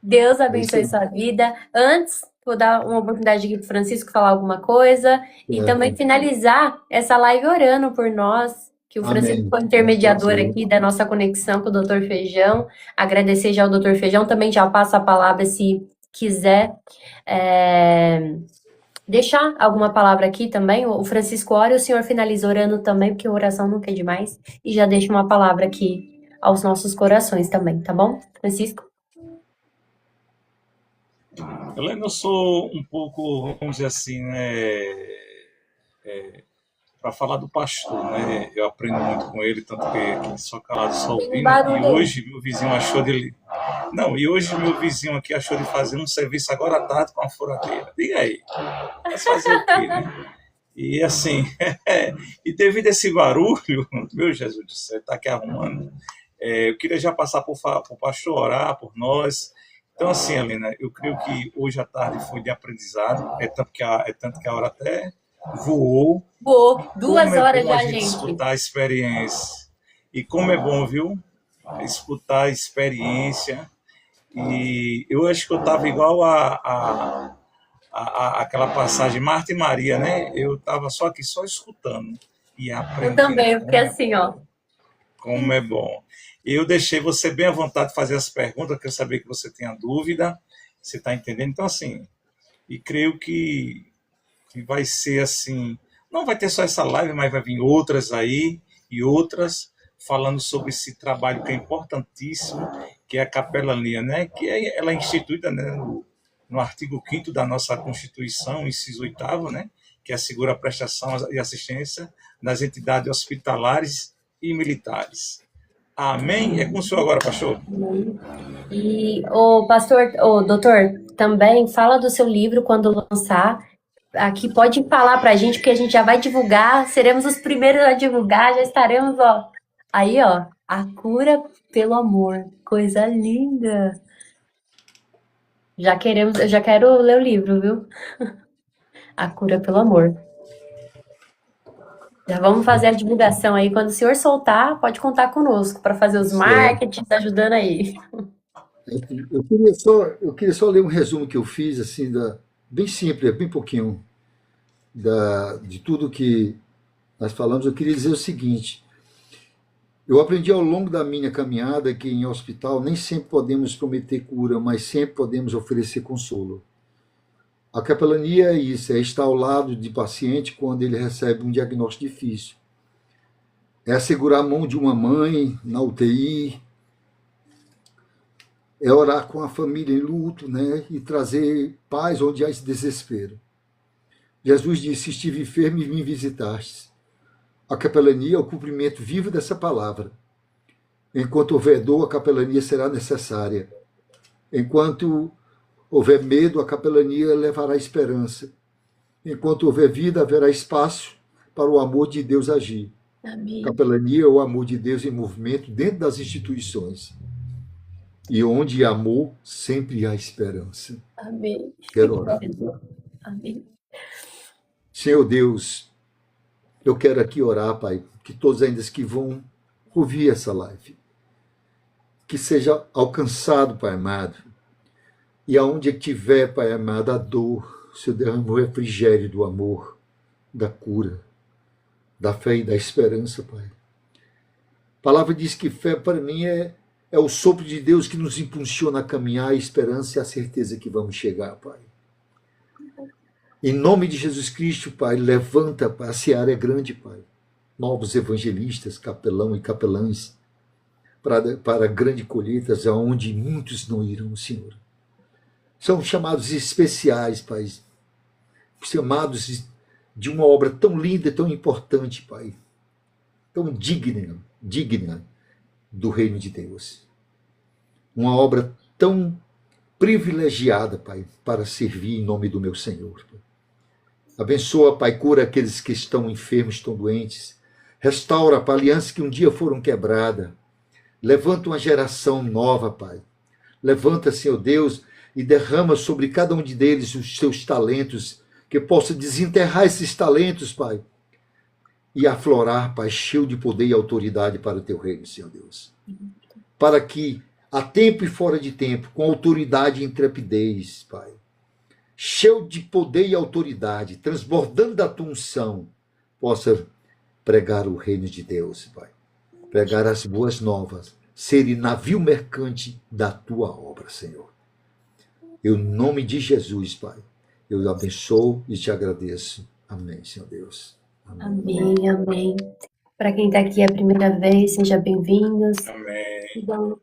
Deus é isso abençoe aí. sua vida. Antes, vou dar uma oportunidade aqui pro Francisco falar alguma coisa e também Certo. finalizar essa live orando por nós, que o Francisco Amém. foi intermediador aqui da nossa conexão com o Doutor Feijão. Agradecer já ao Doutor Feijão, também já passo a palavra se quiser deixar alguma palavra aqui também. O Francisco ora e o senhor finaliza orando também, porque oração nunca é demais. E já deixa uma palavra aqui aos nossos corações também, tá bom, Francisco? Helena, eu sou um pouco, vamos dizer assim, né, para falar do pastor, né? Eu aprendo muito com ele, tanto que aqui só calado só Tem um ouvindo. E barulho aí. hoje meu vizinho achou dele. Não, e hoje meu vizinho aqui achou de fazer um serviço agora à tarde com a furadeira. Diga aí, vai fazer o quê, né? E assim, e devido a esse barulho, meu Jesus do céu, está aqui arrumando. Eu queria já passar para o pastor orar por nós. Então, assim, Helena, eu creio que hoje à tarde foi de aprendizado, é tanto que a hora até voou. Boa, Como 2 é horas bom a já, gente gente. escutar a experiência. E como é bom, viu? Escutar a experiência. E eu acho que eu estava igual aquela passagem Marta e Maria, né? Eu estava só aqui, só escutando e Eu aprendendo. também, porque assim, ó. Como é bom. Eu deixei você bem à vontade de fazer as perguntas, porque eu sabia que você tinha dúvida, você está entendendo? Então, assim, e creio que vai ser assim, não vai ter só essa live, mas vai vir outras aí, e outras, falando sobre esse trabalho que é importantíssimo, que é a capelania, né? Ela é instituída, né, no artigo 5º da nossa Constituição, inciso 8º, né? Que assegura a prestação e assistência nas entidades hospitalares e militares. Amém? É com o senhor agora, pastor. E o pastor, o doutor, também fala do seu livro quando lançar. Aqui pode falar pra gente, porque a gente já vai divulgar, seremos os primeiros a divulgar, já estaremos, ó. Aí, ó, a cura pelo amor. Coisa linda. Eu já quero ler o livro, viu? A cura pelo amor. Já vamos fazer a divulgação aí. Quando o senhor soltar, pode contar conosco para fazer os Certo. marketings, ajudando aí. Eu queria só ler um resumo que eu fiz, assim, bem simples, bem pouquinho, de tudo que nós falamos. Eu queria dizer o seguinte: eu aprendi ao longo da minha caminhada que em hospital nem sempre podemos prometer cura, mas sempre podemos oferecer consolo. A capelania é isso, é estar ao lado de paciente quando ele recebe um diagnóstico difícil. É segurar a mão de uma mãe na UTI, é orar com a família em luto, né? E trazer paz onde há esse desespero. Jesus disse: estive enfermo e me visitaste. A capelania é o cumprimento vivo dessa palavra. Enquanto houver dor, a capelania será necessária. Enquanto houver medo, a capelania levará esperança. Enquanto houver vida, haverá espaço para o amor de Deus agir. Amém. Capelania é o amor de Deus em movimento dentro das instituições. E onde há amor, sempre há esperança. Amém. Quero orar. Amém. Senhor Deus, eu quero aqui orar, Pai, que todos ainda que vão ouvir essa live, que seja alcançado, Pai amado, e aonde tiver, Pai amado, a dor, o Senhor derrama o refrigério do amor, da cura, da fé e da esperança, Pai. A palavra diz que fé para mim é o sopro de Deus que nos impulsiona a caminhar, a esperança e a certeza que vamos chegar, Pai. Em nome de Jesus Cristo, Pai, levanta, Pai, a seara é grande, Pai. Novos evangelistas, capelão e capelãs, para grandes colheitas, aonde muitos não irão, Senhor. São chamados especiais, Pai, chamados de uma obra tão linda, tão importante, Pai, tão digna do reino de Deus. Uma obra tão privilegiada, Pai, para servir em nome do meu Senhor. Abençoa, Pai, cura aqueles que estão enfermos, estão doentes. Restaura, Pai, alianças que um dia foram quebradas. Levanta uma geração nova, Pai. Levanta, Senhor Deus, e derrama sobre cada um deles os seus talentos, que possa desenterrar esses talentos, Pai, e aflorar, Pai, cheio de poder e autoridade para o teu reino, Senhor Deus. Para que, a tempo e fora de tempo, com autoridade e intrepidez, Pai, cheio de poder e autoridade, transbordando da tua unção, possa pregar o reino de Deus, Pai. Pregar as boas novas, ser navio mercante da tua obra, Senhor. Em nome de Jesus, Pai, eu abençoo e te agradeço. Amém, Senhor Deus. Amém, amém. Para quem está aqui a primeira vez, sejam bem-vindos. Amém.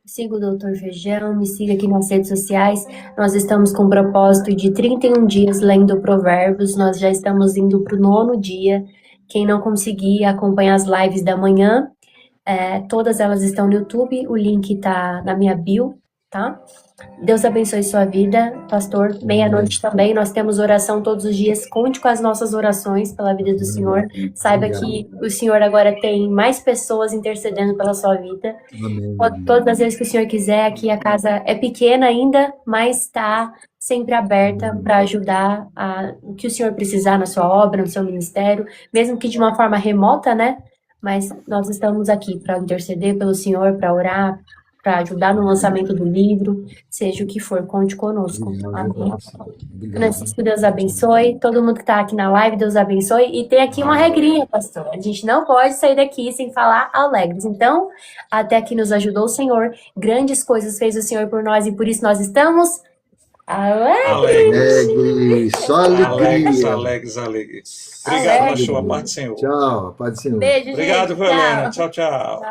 Siga o Dr. Feijão, me siga aqui nas redes sociais. Nós estamos com o propósito de 31 dias lendo Provérbios. Nós já estamos indo para o 9º dia. Quem não conseguir acompanhar as lives da manhã, todas elas estão no YouTube. O link está na minha bio, tá? Deus abençoe sua vida, pastor. Meia-noite também, nós temos oração todos os dias. Conte com as nossas orações pela vida do Senhor. Saiba que o Senhor agora tem mais pessoas intercedendo pela sua vida. Todas as vezes que o Senhor quiser, aqui a casa é pequena ainda, mas está sempre aberta para ajudar o que o Senhor precisar na sua obra, no seu ministério, mesmo que de uma forma remota, né? Mas nós estamos aqui para interceder pelo Senhor, para orar, para ajudar no lançamento do livro, seja o que for, conte conosco. Amém. Francisco, Deus abençoe. Todo mundo que está aqui na live, Deus abençoe. E tem aqui uma regrinha, pastor. A gente não pode sair daqui sem falar alegres. Então, até aqui nos ajudou o Senhor. Grandes coisas fez o Senhor por nós e por isso nós estamos alegres. Só alegria. Alegres. Obrigado, pastor. A paz do Senhor. Tchau, a paz do Senhor. Beijo, Obrigado, gente. Helena. Tchau. Tchau.